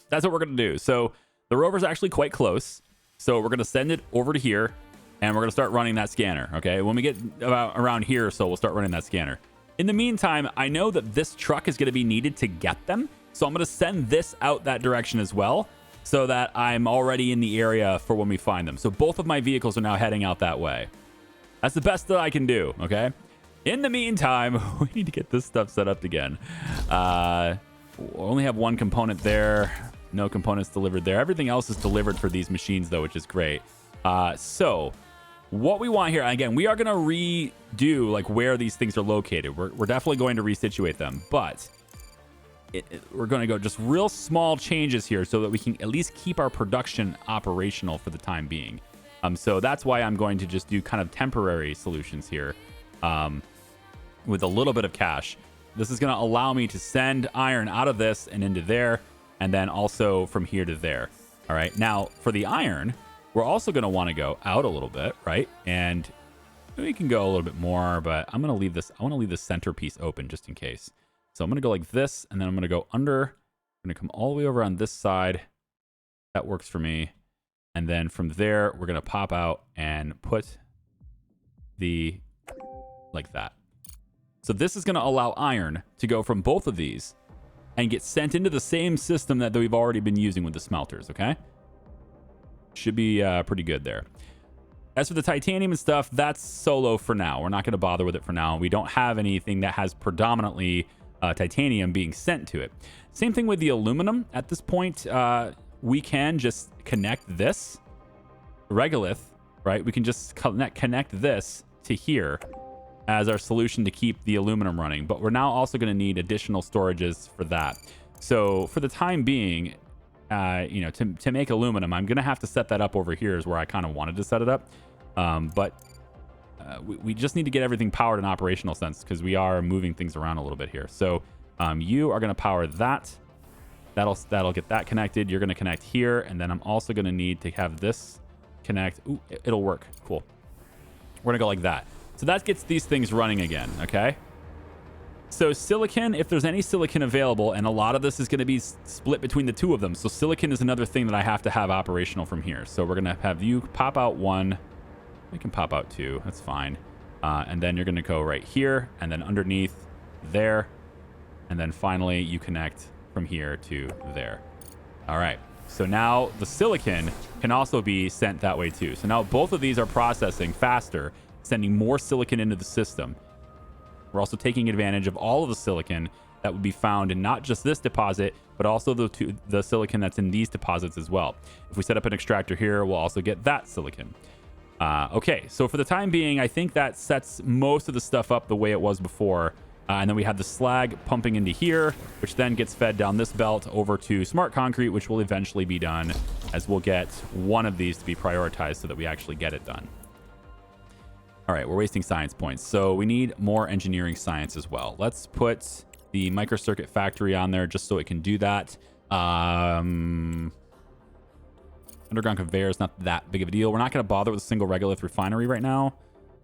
That's what we're going to do. So the rover's actually quite close. So we're going to send it over to here, and we're going to start running that scanner, okay? When we get about around here or so, we'll start running that scanner. In the meantime, I know that this truck is going to be needed to get them. So I'm going to send this out that direction as well, so that I'm already in the area for when we find them. So both of my vehicles are now heading out that way. That's the best that I can do, okay? In the meantime, we need to get this stuff set up again. We only have one component there. No components delivered there. Everything else is delivered for these machines, though, which is great. So what we want here, again, we are going to redo like where these things are located. We're definitely going to resituate them, but we're going to go just real small changes here so that we can at least keep our production operational for the time being. So that's why I'm going to just do kind of temporary solutions here with a little bit of cash. This is going to allow me to send iron out of this and into there, and then also from here to there. All right. Now, for the iron, we're also going to want to go out a little bit, right? And we can go a little bit more, but I'm going to leave this. I want to leave the centerpiece open just in case. So I'm going to go like this, and then I'm going to go under. I'm going to come all the way over on this side. That works for me. And then from there, we're going to pop out and put the, like that. So this is going to allow iron to go from both of these and get sent into the same system that we've already been using with the smelters, okay? Should be pretty good there. As for the titanium and stuff, that's solo for now. We're not going to bother with it for now. We don't have anything that has predominantly titanium being sent to it. Same thing with the aluminum. At this point, we can just connect this regolith, right? We can just connect this to here as our solution to keep the aluminum running. But we're now also going to need additional storages for that. So for the time being, you know, to make aluminum, I'm going to have to set that up over here is where I kind of wanted to set it up. But we just need to get everything powered in operational sense because we are moving things around a little bit here. So you are going to power that. That'll get that connected. You're going to connect here. And then I'm also going to need to have this connect. Ooh, it'll work. Cool. We're going to go like that. So that gets these things running again. Okay. So silicon, if there's any silicon available, and a lot of this is going to be split between the two of them. So silicon is another thing that I have to have operational from here. So we're going to have you pop out one. We can pop out two. That's fine. And then you're going to go right here and then underneath there. And then finally you connect from here to there. All right. So now the silicon can also be sent that way too. So now both of these are processing faster, sending more silicon into the system. We're also taking advantage of all of the silicon that would be found in not just this deposit, but also the silicon that's in these deposits as well. If we set up an extractor here, we'll also get that silicon. Okay, so for the time being, I think that sets most of the stuff up the way it was before. And then we have the slag pumping into here, which then gets fed down this belt over to smart concrete, which will eventually be done, as we'll get one of these to be prioritized so that we actually get it done. All right, we're wasting science points. So we need more engineering science as well. Let's put the microcircuit factory on there just so it can do that. Underground conveyor is not that big of a deal. We're not going to bother with a single regolith refinery right now,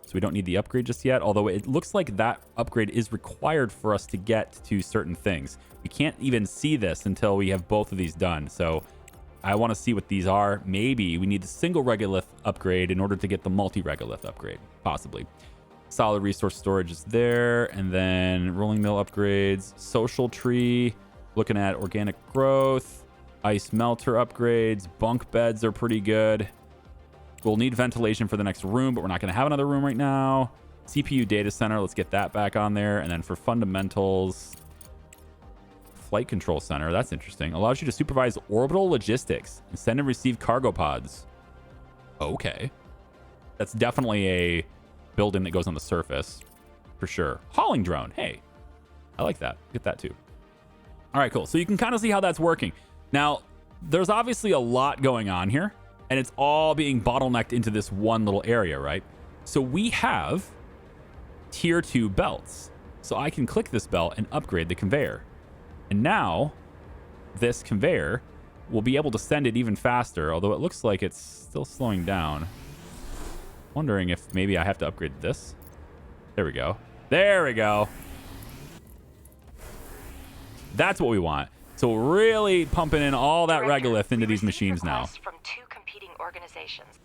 so we don't need the upgrade just yet. Although it looks like that upgrade is required for us to get to certain things. We can't even see this until we have both of these done. So I want to see what these are. Maybe we need the single regolith upgrade in order to get the multi-regolith upgrade, possibly. Solid resource storage is there, and then rolling mill upgrades, social tree, looking at organic growth, ice melter upgrades, bunk beds are pretty good. We'll need ventilation for the next room, but we're not going to have another room right now. CPU data center, let's get that back on there. And then for fundamentals, flight control center, that's interesting. Allows you to supervise orbital logistics and send and receive cargo pods. Okay. That's definitely a building that goes on the surface for sure. Hauling drone. Hey, I like that. Get that too. All right, cool. So you can kind of see how that's working. Now, there's obviously a lot going on here, and it's all being bottlenecked into this one little area, right? So we have tier 2 belts. so I can click this belt and upgrade the conveyor. And now this conveyor will be able to send it even faster, although it looks like it's still slowing down. Wondering if maybe I have to upgrade this. There we go. There we go. That's what we want. So we're really pumping in all that regolith into these machines now. From 2 competing organizations.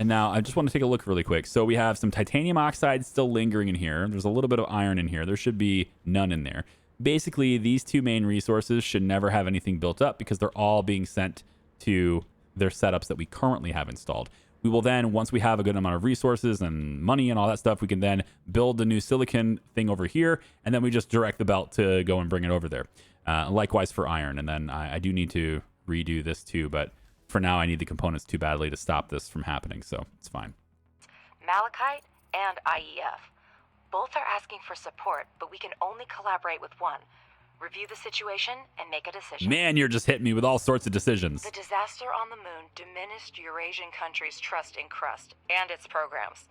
And now I just want to take a look really quick. So we have some titanium oxide still lingering in here. There's a little bit of iron in here. There should be none in there. Basically, these 2 main resources should never have anything built up because they're all being sent to their setups that we currently have installed. We will then, once we have a good amount of resources and money and all that stuff, we can then build the new silicon thing over here, and then we just direct the belt to go and bring it over there. Likewise for iron, and then I do need to redo this too, but for now I need the components too badly to stop this from happening, so it's fine. Malachite and IEF. Both are asking for support, but we can only collaborate with one. Review the situation and make a decision. Man, you're just hitting me with all sorts of decisions. The disaster on the moon diminished Eurasian countries' trust in CRUST and its programs.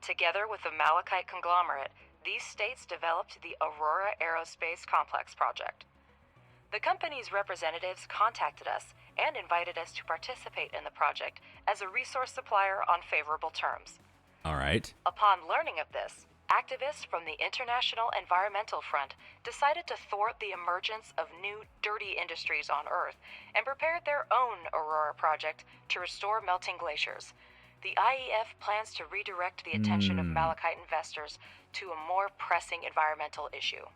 Together with the Malachite conglomerate, these states developed the Aurora Aerospace Complex project. The company's representatives contacted us and invited us to participate in the project as a resource supplier on favorable terms. All right. Upon learning of this, activists from the International Environmental Front decided to thwart the emergence of new dirty industries on Earth and prepared their own Aurora project to restore melting glaciers. The IEF plans to redirect the attention of Malachite investors to a more pressing environmental issue.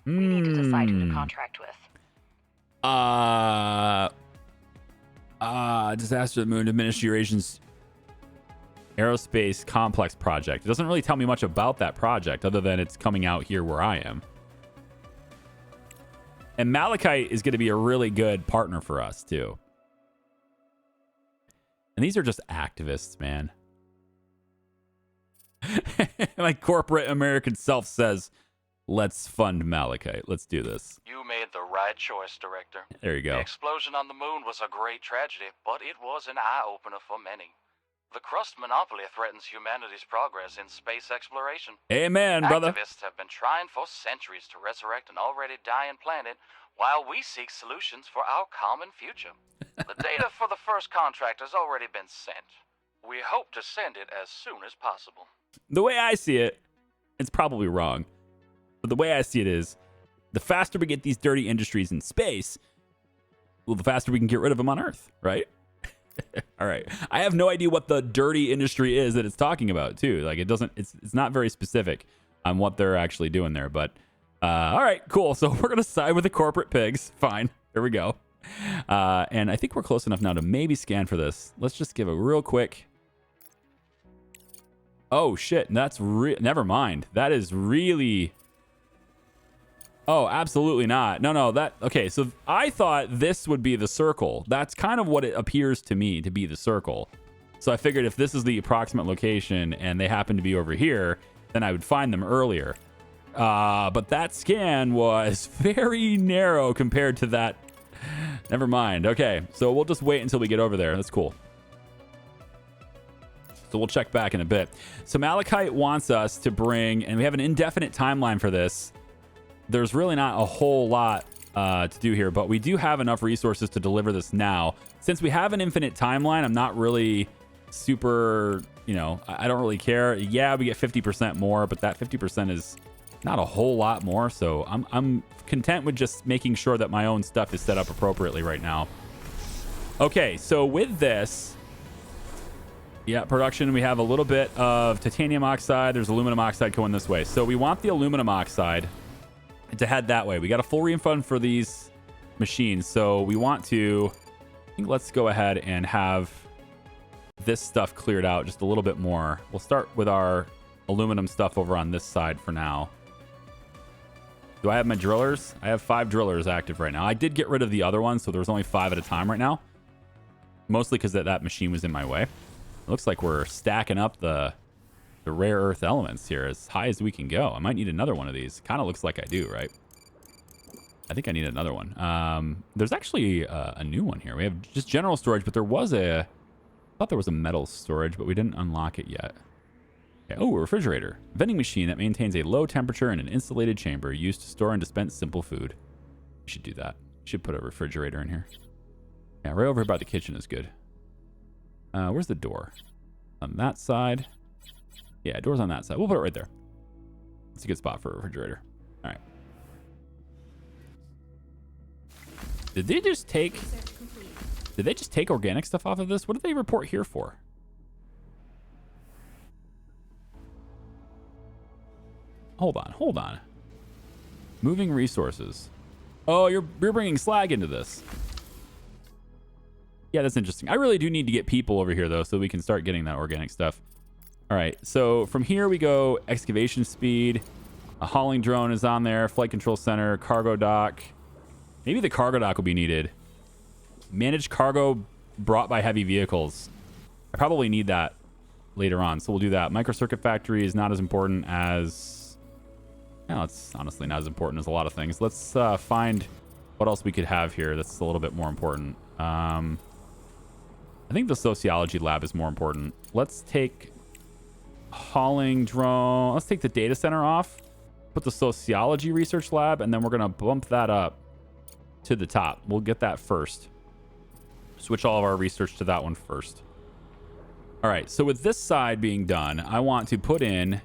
We need to decide who to contract with. Disaster of the moon diminished Eurasian's aerospace complex project. It doesn't really tell me much about that project other than it's coming out here where I am. And Malachite is going to be a really good partner for us too. And these are just activists, man. My corporate American self says, let's fund Malachite. Let's do this. You made the right choice, Director. There you go. The explosion on the moon was a great tragedy, but it was an eye-opener for many. The CRUST monopoly threatens humanity's progress in space exploration. Amen, brother. Activists have been trying for centuries to resurrect an already dying planet while we seek solutions for our common future. The data for the first contract has already been sent. We hope to send it as soon as possible. The way I see it, it's probably wrong. But the way I see it is, the faster we get these dirty industries in space, well, the faster we can get rid of them on Earth, right? All right. I have no idea what the dirty industry is that it's talking about, too. Like, it's not very specific on what they're actually doing there. But, all right, cool. So we're going to side with the corporate pigs. Fine. There we go. And I think we're close enough now to maybe scan for this. Let's just give a real quick. Oh, shit. Never mind. That is really... Oh, absolutely not. No, okay, so I thought this would be the circle. That's kind of what it appears to me to be the circle. So I figured if this is the approximate location and they happen to be over here, then I would find them earlier. But that scan was very narrow compared to that. Never mind. Okay, so we'll just wait until we get over there. That's cool. So we'll check back in a bit. So Malachite wants us to bring, and we have an indefinite timeline for this. There's really not a whole lot to do here, but we do have enough resources to deliver this now. Since we have an infinite timeline, I'm not really super, I don't really care. Yeah, we get 50% more, but that 50% is not a whole lot more. So I'm content with just making sure that my own stuff is set up appropriately right now. Okay, so with this, yeah, production, we have a little bit of titanium oxide. There's aluminum oxide going this way. So we want the aluminum oxide to head that way. We got a full refund for these machines, so we want to, I think let's go ahead and have this stuff cleared out just a little bit more. We'll start with our aluminum stuff over on this side for now. Do I have my drillers? I have 5 drillers active right now. I did get rid of the other one, so there's only 5 at a time right now, mostly because that machine was in my way. It looks like we're stacking up the rare earth elements here as high as we can go. I might need another one of these. Kind of looks like I do, right? I think I need another one. There's actually a new one here. We have just general storage, but I thought there was a metal storage, but we didn't unlock it yet. Okay. Oh, a refrigerator. Vending machine that maintains a low temperature in an insulated chamber used to store and dispense simple food. We should do that. Should put a refrigerator in here. Yeah, right over here by the kitchen is good. Where's the door? On that side. Yeah, door's on that side. We'll put it right there. It's a good spot for a refrigerator. All right. Did they just take organic stuff off of this? What did they report here for? Hold on. Moving resources. Oh, you're bringing slag into this. Yeah, that's interesting. I really do need to get people over here, though, so we can start getting that organic stuff. All right, so from here we go excavation speed. A hauling drone is on there. Flight control center, cargo dock. Maybe the cargo dock will be needed. Managed cargo brought by heavy vehicles. I probably need that later on, so we'll do that. Microcircuit factory is not as important as... No, it's honestly not as important as a lot of things. Let's find what else we could have here that's a little bit more important. I think the sociology lab is more important. Let's take hauling drone. Let's take the data center off. Put the sociology research lab, and then we're going to bump that up to the top. We'll get that first. Switch all of our research to that one first. All right, so with this side being done, I want to put in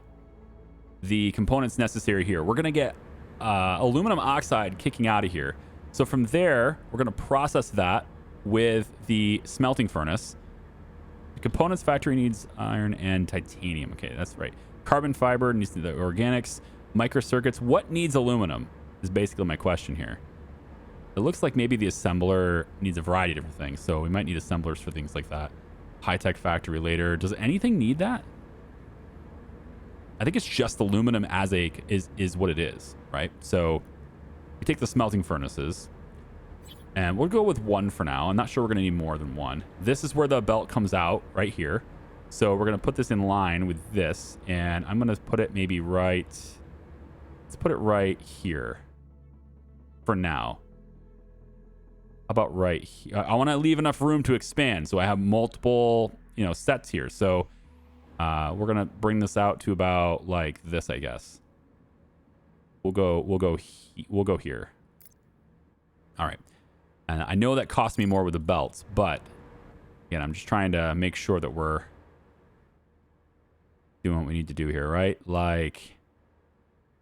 the components necessary here. We're going to get aluminum oxide kicking out of here. So from there, we're going to process that with the smelting furnace. The components factory needs iron and titanium. Okay, that's right. Carbon fiber needs the organics. Microcircuits. What needs aluminum is basically my question here. It looks like maybe the assembler needs a variety of different things. So we might need assemblers for things like that. High-tech factory later. Does anything need that? I think it's just aluminum as is what it is, right? So we take the smelting furnaces and we'll go with one for now. I'm not sure we're going to need more than one. This is where the belt comes out right here. So we're going to put this in line with this, and I'm going to put it maybe right. Let's put it right here for now. How about right here? I want to leave enough room to expand. So I have multiple, sets here. So we're going to bring this out to about like this, I guess. We'll go here. All right. And I know that cost me more with the belts, but again, I'm just trying to make sure that we're doing what we need to do here, right? Like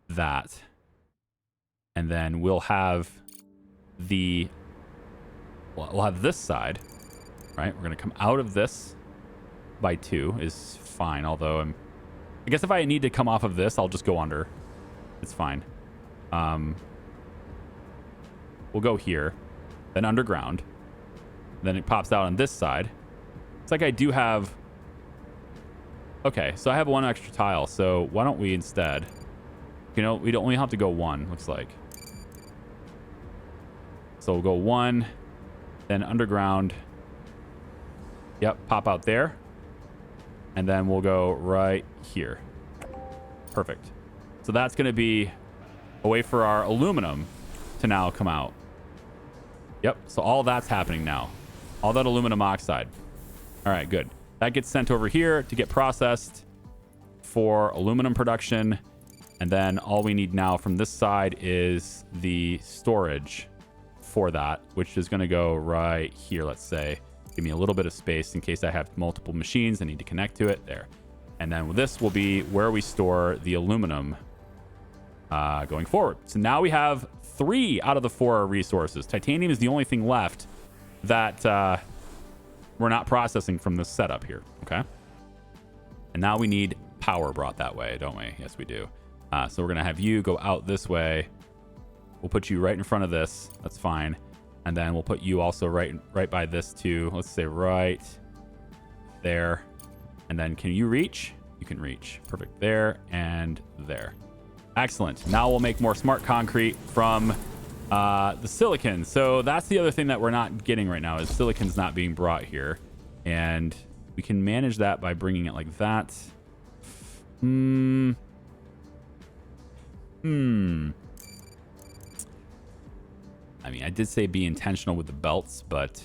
that. And then we'll have we'll have this side, right? We're going to come out of this by 2 is fine. Although I guess if I need to come off of this, I'll just go under. It's fine. We'll go here, then underground. Then it pops out on this side. It's like I do have... Okay, so I have one extra tile. So why don't we instead... we only have to go 1, looks like. So we'll go 1, then underground. Yep, pop out there. And then we'll go right here. Perfect. So that's going to be a way for our aluminum to now come out. Yep, so all that's happening now. All that aluminum oxide. All right, good. That gets sent over here to get processed for aluminum production. And then all we need now from this side is the storage for that, which is going to go right here, let's say. Give me a little bit of space in case I have multiple machines I need to connect to it. There. And then this will be where we store the aluminum going forward. So now we have 3 out of the 4 resources. Titanium is the only thing left that we're not processing from this setup here. Okay. And now we need power brought that way, don't we? Yes, we do. So we're going to have you go out this way. We'll put you right in front of this. That's fine. And then we'll put you also right by this too. Let's say right there. And then can you reach? You can reach. Perfect. There and there. Excellent. Now we'll make more smart concrete from the silicon. So that's the other thing that we're not getting right now is silicon's not being brought here. And we can manage that by bringing it like that. I mean, I did say be intentional with the belts, but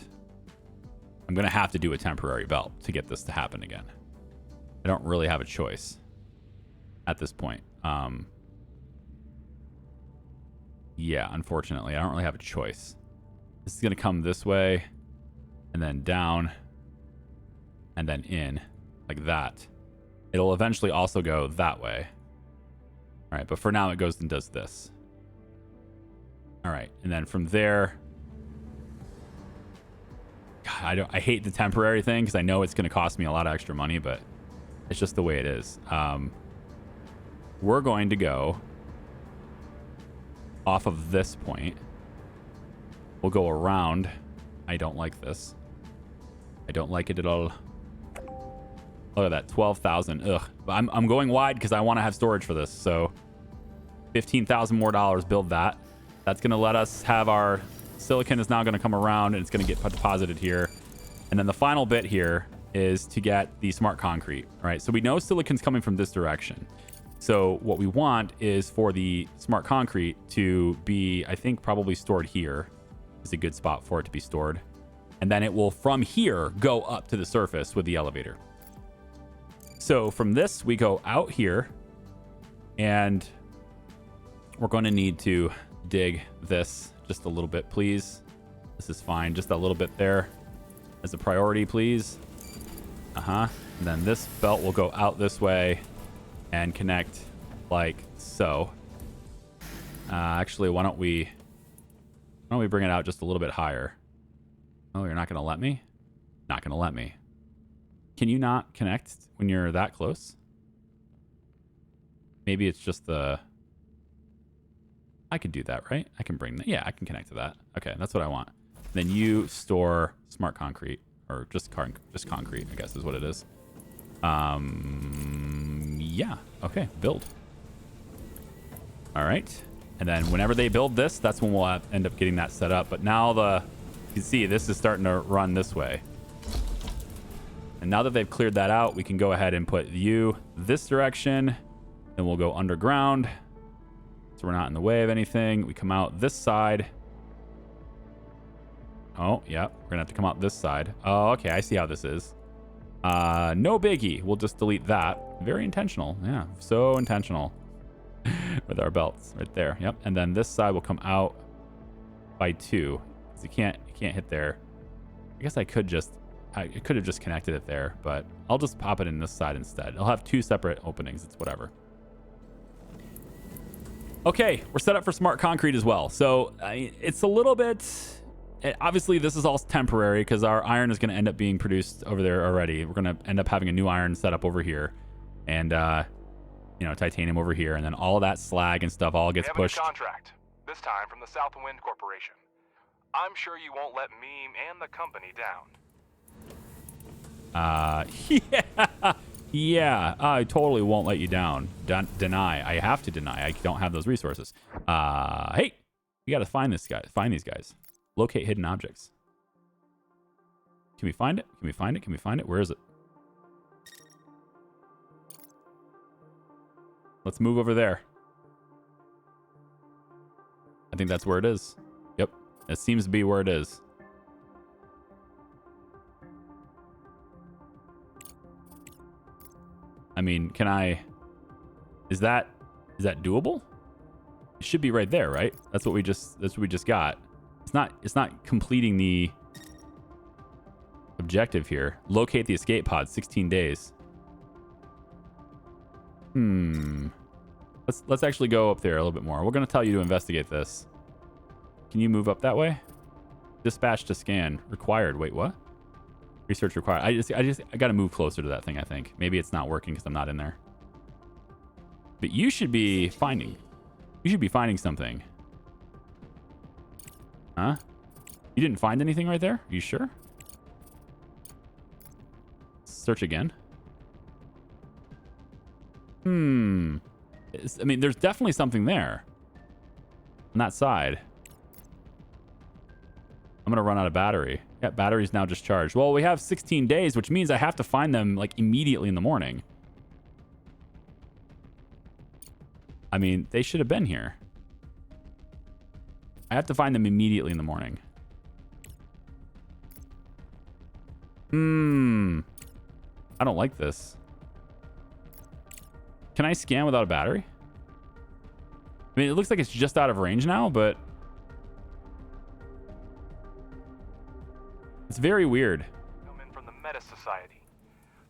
I'm going to have to do a temporary belt to get this to happen again. I don't really have a choice. at this point. Yeah, unfortunately, I don't really have a choice. This is going to come this way, and then down, and then in, like that. It'll eventually also go that way. All right, but for now, it goes and does this. All right, and then from there... God, I hate the temporary thing because I know it's going to cost me a lot of extra money, but it's just the way it is. We're going to go off of this point. We'll go around. I don't like this. I don't like it at all. Look at that, 12,000. Ugh. I'm going wide because I want to have storage for this. So 15,000 more dollars, build that. That's going to let us have our silicon is now going to come around and it's going to get deposited here. And then the final bit here is to get the smart concrete, right? So we know silicon's coming from this direction. So what we want is for the smart concrete to be, I think, probably stored here. Is a good spot for it to be stored. And then it will, from here, go up to the surface with the elevator. So from this, we go out here. And we're going to need to dig this just a little bit, please. This is fine. Just a little bit there as a priority, please. And then this belt will go out this way and connect like so. Actually, why don't we bring it out just a little bit higher? Oh, you're not going to let me? Not going to let me. Can you not connect when you're that close? Maybe it's just the... I could do that, right? I can bring that. Yeah, I can connect to that. Okay, that's what I want. Then you store smart concrete, or just concrete, I guess is what it is. Yeah. Okay, build. All right. And then whenever they build this, that's when we'll end up getting that set up. But now you can see this is starting to run this way. And now that they've cleared that out, we can go ahead and put you this direction. Then we'll go underground. So we're not in the way of anything. We come out this side. Oh, yeah. We're going to have to come out this side. Oh, okay. I see how this is. No biggie. We'll just delete that. Very intentional. Yeah, so intentional. With our belts right there. Yep. And then this side will come out by 2. Because you can't hit there. I guess I could have just connected it there, but I'll just pop it in this side instead. I'll have 2 separate openings. It's whatever. Okay, we're set up for smart concrete as well. So it's a little bit... Obviously, this is all temporary because our iron is going to end up being produced over there already. We're going to end up having a new iron set up over here. And, titanium over here. And then all of that slag and stuff all gets pushed. We have a contract, this time from the Southwind Corporation. I'm sure you won't let me and the company down. Yeah, I totally won't let you down. Deny. I have to deny. I don't have those resources. Hey, we got to find these guys. Locate hidden objects. Can we find it? Can we find it? Can we find it? Where is it? Let's move over there. I think that's where it is. Yep. It seems to be where it is. I mean, is that doable? It should be right there, right? That's what we just got. It's not completing the objective here. Locate the escape pod, 16 days. Let's actually go up there a little bit more. We're going to tell you to investigate this. Can you move up that way? Dispatch to scan required. Wait, what? Research required. I got to move closer to that thing, I think. Maybe it's not working because I'm not in there. But you should be finding something. Huh? You didn't find anything right there? Are you sure? Search again. I mean, there's definitely something there. On that side. I'm going to run out of battery. Yeah, battery's now discharged. Well, we have 16 days, which means I have to find them, like, immediately in the morning. I mean, they should have been here. I have to find them immediately in the morning. I don't like this. Can I scan without a battery? I mean, it looks like it's just out of range now, but it's very weird. Come in from the Meta Society.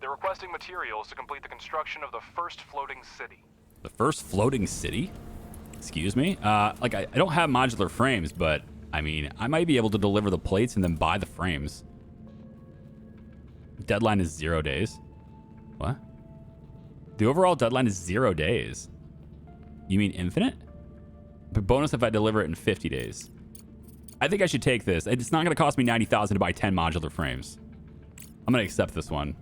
They're requesting materials to complete the construction of the first floating city. The first floating city? Excuse me? Like, I don't have modular frames, but, I mean, I might be able to deliver the plates and then buy the frames. Deadline is 0 days. What? The overall deadline is 0 days. You mean infinite? But bonus if I deliver it in 50 days. I think I should take this. It's not going to cost me 90,000 to buy 10 modular frames. I'm going to accept this one.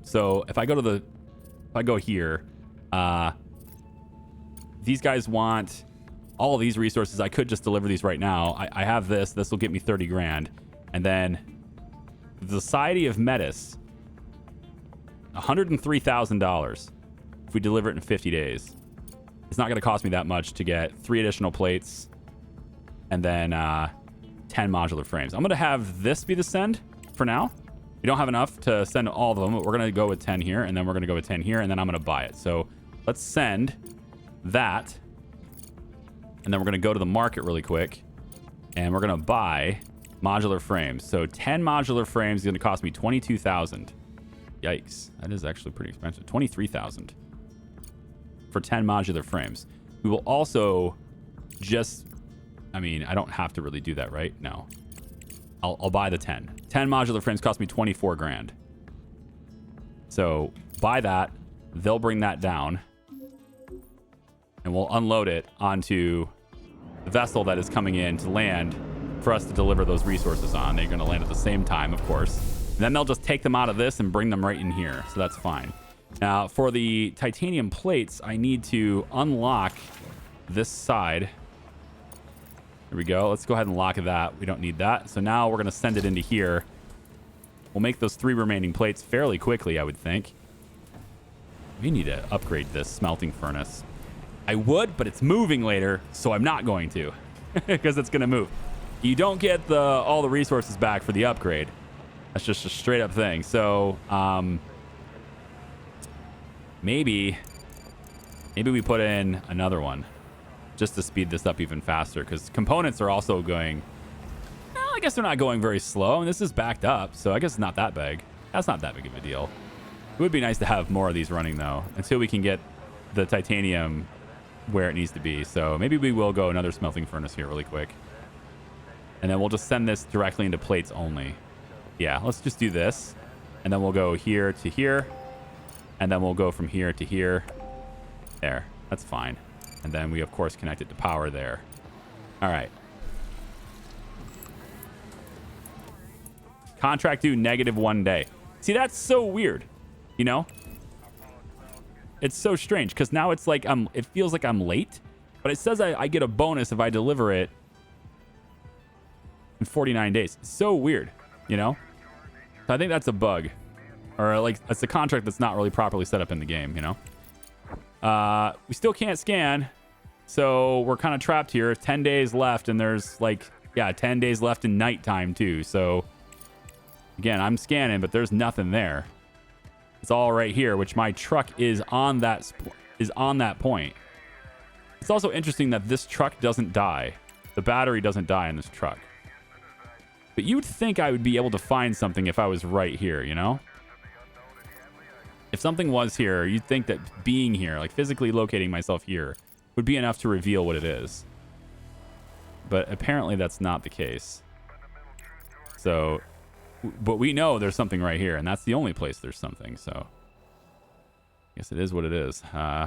So if I go to if I go here, these guys want all of these resources. I could just deliver these right now. I have this. This will get me 30 grand. And then the Society of Metis, $103,000 if we deliver it in 50 days. It's not going to cost me that much to get 3 additional plates and then 10 modular frames. I'm going to have this be the send for now. We don't have enough to send all of them. We're going to go with 10 here, and then we're going to go with 10 here, and then I'm going to buy it. So let's send that, and then we're going to go to the market really quick, and we're going to buy modular frames. So 10 modular frames is going to cost me 22,000. Yikes. That is actually pretty expensive. 23,000 for 10 modular frames. We will also just, I mean, I don't have to really do that, right? No. I'll buy the 10. 10 modular frames cost me 24 grand. So buy that. They'll bring that down. And we'll unload it onto the vessel that is coming in to land for us to deliver those resources on. They're going to land at the same time, of course. And then they'll just take them out of this and bring them right in here. So that's fine. Now, for the titanium plates, I need to unlock this side. Here we go. Let's go ahead and lock that. We don't need that. So now we're going to send it into here. We'll make those 3 remaining plates fairly quickly, I would think. We need to upgrade this smelting furnace. I would, but it's moving later, so I'm not going to. Because it's going to move. You don't get all the resources back for the upgrade. That's just a straight up thing. So, maybe we put in another one just to speed this up even faster, because components are also going, well, I guess they're not going very slow, and this is backed up, so I guess it's not that big. That's not that big of a deal. It would be nice to have more of these running, though, until we can get the titanium where it needs to be. So maybe we will go another smelting furnace here really quick, and then we'll just send this directly into plates only. Yeah, let's just do this, and then we'll go here to here, and then we'll go from here to here. There, that's fine. And then we, of course, connect it to power there. All right. Contract due -1 day. See, that's so weird, you know? It's so strange, because now it's like it feels like I'm late, but it says I get a bonus if I deliver it in 49 days. It's so weird, you know? So I think that's a bug. Or, like, it's a contract that's not really properly set up in the game, you know? We still can't scan, so we're kind of trapped here. 10 days left, and there's, like, yeah, 10 days left in nighttime, too. So, again, I'm scanning, but there's nothing there. It's all right here, which my truck is on that point. It's also interesting that this truck doesn't die. The battery doesn't die in this truck. But you'd think I would be able to find something if I was right here, you know? If something was here, you'd think that being here, like physically locating myself here, would be enough to reveal what it is. But apparently that's not the case. So, but we know there's something right here, and that's the only place there's something, so I guess it is what it is.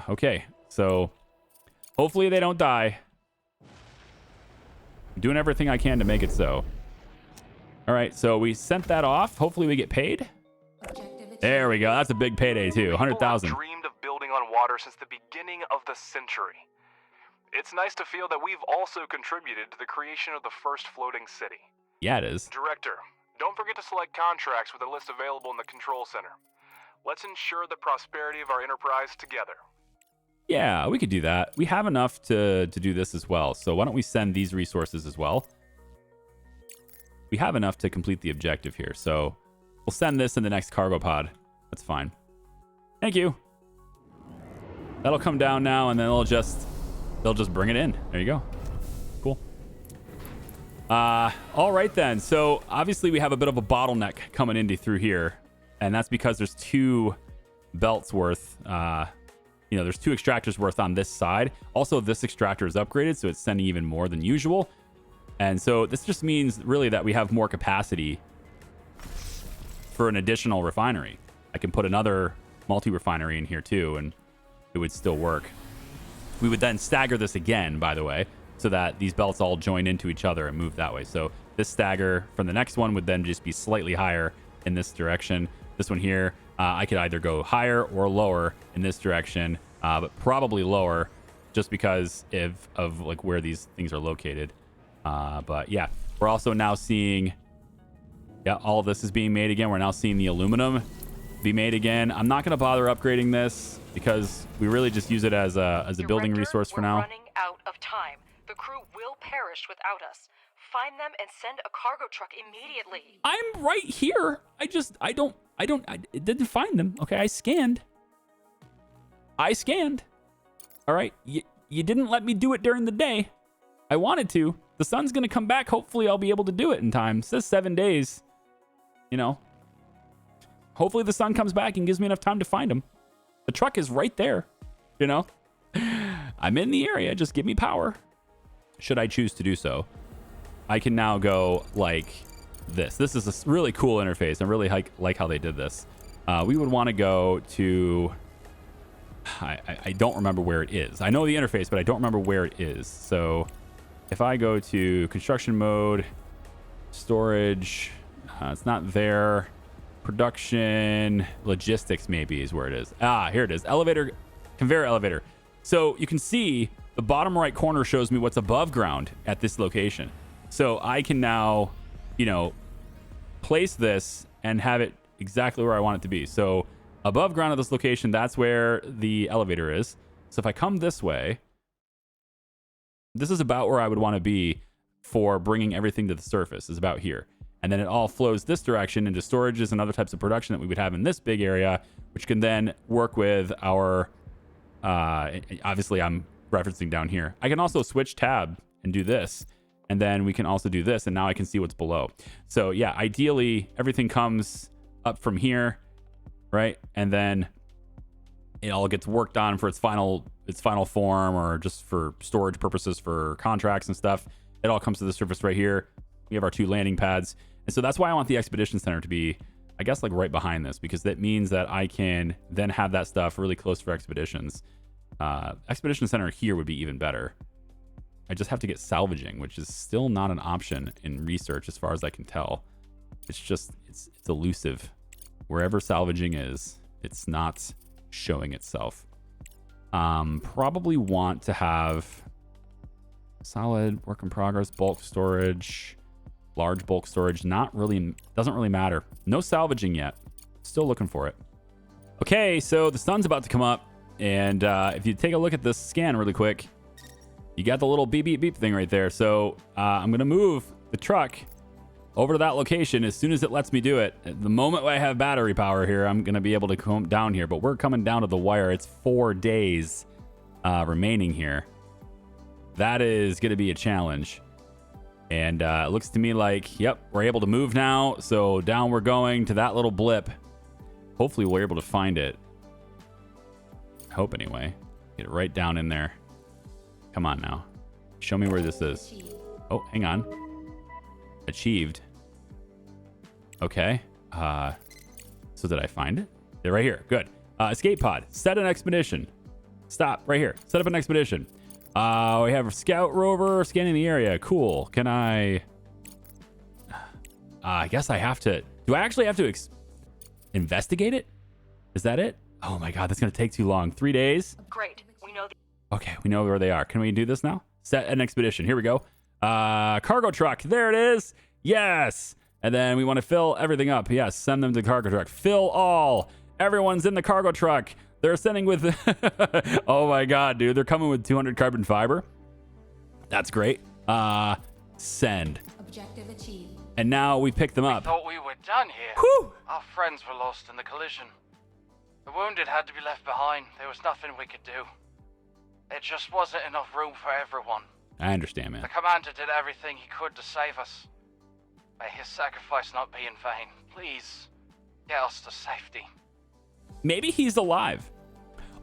Okay, so hopefully they don't die. I'm doing everything I can to make it so. All right, so we sent that off. Hopefully we get paid. There we go. That's a big payday too. 100,000. People have dreamed of building on water since the beginning of the century. It's nice to feel that we've also contributed to the creation of the first floating city. Yeah, it is. Director, don't forget to select contracts with a list available in the control center. Let's ensure the prosperity of our enterprise together. Yeah, we could do that. We have enough to do this as well. So why don't we send these resources as well? We have enough to complete the objective here. So we'll send this in the next cargo pod. That's fine. Thank you. That'll come down now, and then they'll just bring it in. There you go. Cool. All right then. So obviously we have a bit of a bottleneck coming into through here, and that's because there's 2 belts worth. There's 2 extractors worth on this side. Also, this extractor is upgraded, so it's sending even more than usual. And so this just means really that we have more capacity for an additional refinery. I can put another multi-refinery in here too, and it would still work. We would then stagger this again, by the way, so that these belts all join into each other and move that way. So this stagger from the next one would then just be slightly higher in this direction. This one here, I could either go higher or lower in this direction, but probably lower just because of like where these things are located. But yeah, we're also now seeing, all of this is being made again. We're now seeing the aluminum be made again. I'm not going to bother upgrading this because we really just use it as a building resource for now. We're running out of time. The crew will perish without us. Find them and send a cargo truck immediately. I'm right here. I didn't find them. Okay, I scanned. All right, you didn't let me do it during the day. I wanted to. The sun's going to come back. Hopefully I'll be able to do it in time. It says 7 days. Hopefully the sun comes back and gives me enough time to find him. The truck is right there. I'm in the area. Just give me power. Should I choose to do so, I can now go like this. This is a really cool interface. I really like how they did this. We would want to go to... I don't remember where it is. I know the interface, but I don't remember where it is. So if I go to construction mode, storage, it's not there. Production, logistics maybe is where it is. Here it is. Elevator, conveyor elevator. So you can see the bottom right corner shows me what's above ground at this location. So I can now, place this and have it exactly where I want it to be. So above ground at this location, that's where the elevator is. So if I come this way, this is about where I would want to be for bringing everything to the surface, is about here. And then it all flows this direction into storages and other types of production that we would have in this big area, which can then work with our, obviously I'm referencing down here. I can also switch tab and do this. And then we can also do this. And now I can see what's below. So yeah, ideally everything comes up from here, right? And then it all gets worked on for its final form, or just for storage purposes for contracts and stuff. It all comes to the surface right here. We have our 2 landing pads. And so that's why I want the Expedition Center to be, I guess, like right behind this, because that means that I can then have that stuff really close for expeditions. Expedition Center here would be even better. I just have to get salvaging, which is still not an option in research as far as I can tell. It's elusive. Wherever salvaging is, it's not showing itself. Probably want to have solid, work in progress, bulk storage, large bulk storage. Doesn't really matter. No salvaging yet. Still looking for it. Okay, so the sun's about to come up, and if you take a look at this scan really quick, you got the little beep beep beep thing right there. So I'm gonna move the truck over to that location as soon as it lets me do it. The moment I have battery power here, I'm gonna be able to come down here, but we're coming down to the wire. It's 4 days remaining here. That is gonna be a challenge. And it looks to me like, yep, we're able to move now. So down we're going to that little blip. Hopefully we're able to find it. I hope anyway. Get it right down in there. Come on now. Show me where this is. Oh, hang on. Achieved. Okay. So did I find it? They're right here. Good. Escape pod. Set an expedition. Stop. Right here. Set up an expedition. We have a scout rover scanning the area. Cool. Can I guess I have to. Do I actually have to investigate it? Is that it? Oh my God, that's going to take too long. 3 days? Great. We know. Okay, we know where they are. Can we do this now? Set an expedition. Here we go. Cargo truck. There it is. Yes. And then we want to fill everything up. Yes, send them to the cargo truck. Fill all. Everyone's in the cargo truck. They're sending with... oh my God, dude. They're coming with 200 carbon fiber. That's great. Send. Objective achieved. And now we pick them up. Thought we were done here. Whew. Our friends were lost in the collision. The wounded had to be left behind. There was nothing we could do. There just wasn't enough room for everyone. I understand, man. The commander did everything he could to save us. May his sacrifice not be in vain. Please, get us to safety. Maybe he's alive.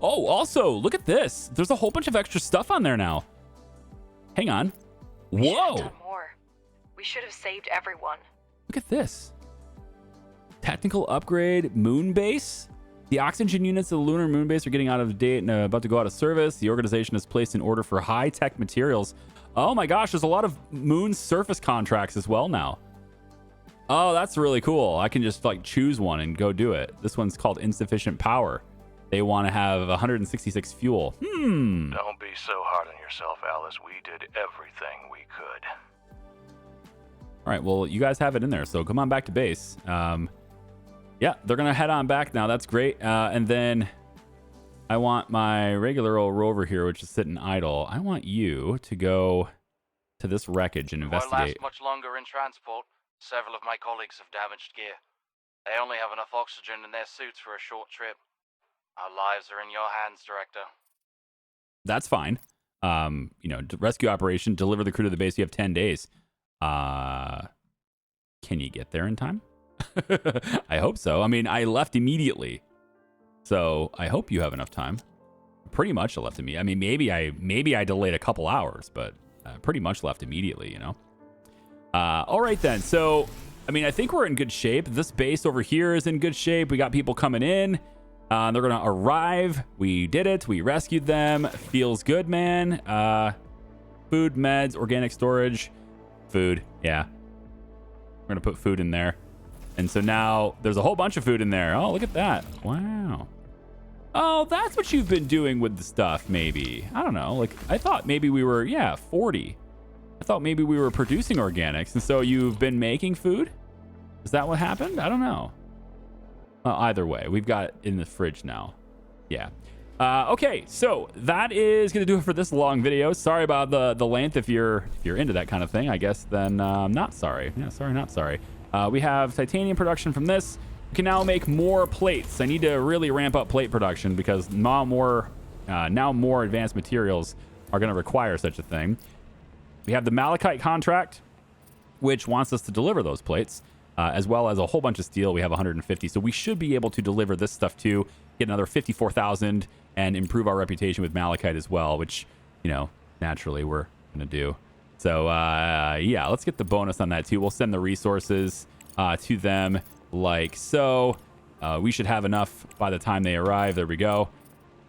Oh, also, look at this. There's a whole bunch of extra stuff on there now. Hang on. We should have Whoa. done more. We should have saved everyone. Look at this. Technical upgrade moon base. The oxygen units of the lunar moon base are getting out of date and about to go out of service. The organization has placed an order for high-tech materials. Oh my gosh, there's a lot of moon surface contracts as well now. Oh, that's really cool. I can just like choose one and go do it. This one's called insufficient power. They want to have 166 fuel. Don't be so hard on yourself, Alice. We did everything we could. All right, well, you guys have it in there, so come on back to base. Yeah, they're going to head on back now. That's great. And then I want my regular old rover here, which is sitting idle. I want you to go to this wreckage and We won't investigate. last much longer in transport. Several of my colleagues have damaged gear. They only have enough oxygen in their suits for a short trip. Our lives are in your hands, Director. That's fine. Rescue operation, deliver the crew to the base. You have 10 days. Can you get there in time? I hope so. I mean, I left immediately, so I hope you have enough time. Pretty much left immediately. I mean, maybe I delayed a couple hours, but pretty much left immediately. All right then. So, I mean, I think we're in good shape. This base over here is in good shape. We got people coming in. They're gonna arrive. We did it. We rescued them. Feels good, man. Food, meds, organic storage, food. Yeah, we're gonna put food in there. And so now there's a whole bunch of food in there. Oh, look at that. Wow. Oh, that's what you've been doing with the stuff, maybe. I don't know. Like, I thought maybe we were, 40. I thought maybe we were producing organics. And so you've been making food? Is that what happened? I don't know. Either way, we've got it in the fridge now. Yeah. Okay, so that is going to do it for this long video. Sorry about the length. If you're into that kind of thing, I guess, then not sorry. Yeah, sorry, not sorry. We have titanium production from this. We can now make more plates. I need to really ramp up plate production because now more advanced materials are going to require such a thing. We have the malachite contract, which wants us to deliver those plates, as well as a whole bunch of steel. We have 150, so we should be able to deliver this stuff too, get another 54,000, and improve our reputation with malachite as well, which, naturally we're going to do. So, yeah, let's get the bonus on that too. We'll send the resources to them like so. We should have enough by the time they arrive. There we go.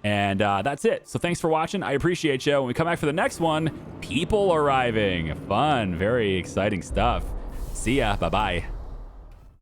And that's it. So thanks for watching. I appreciate you. When we come back for the next one, people arriving. Fun, very exciting stuff. See ya. Bye-bye.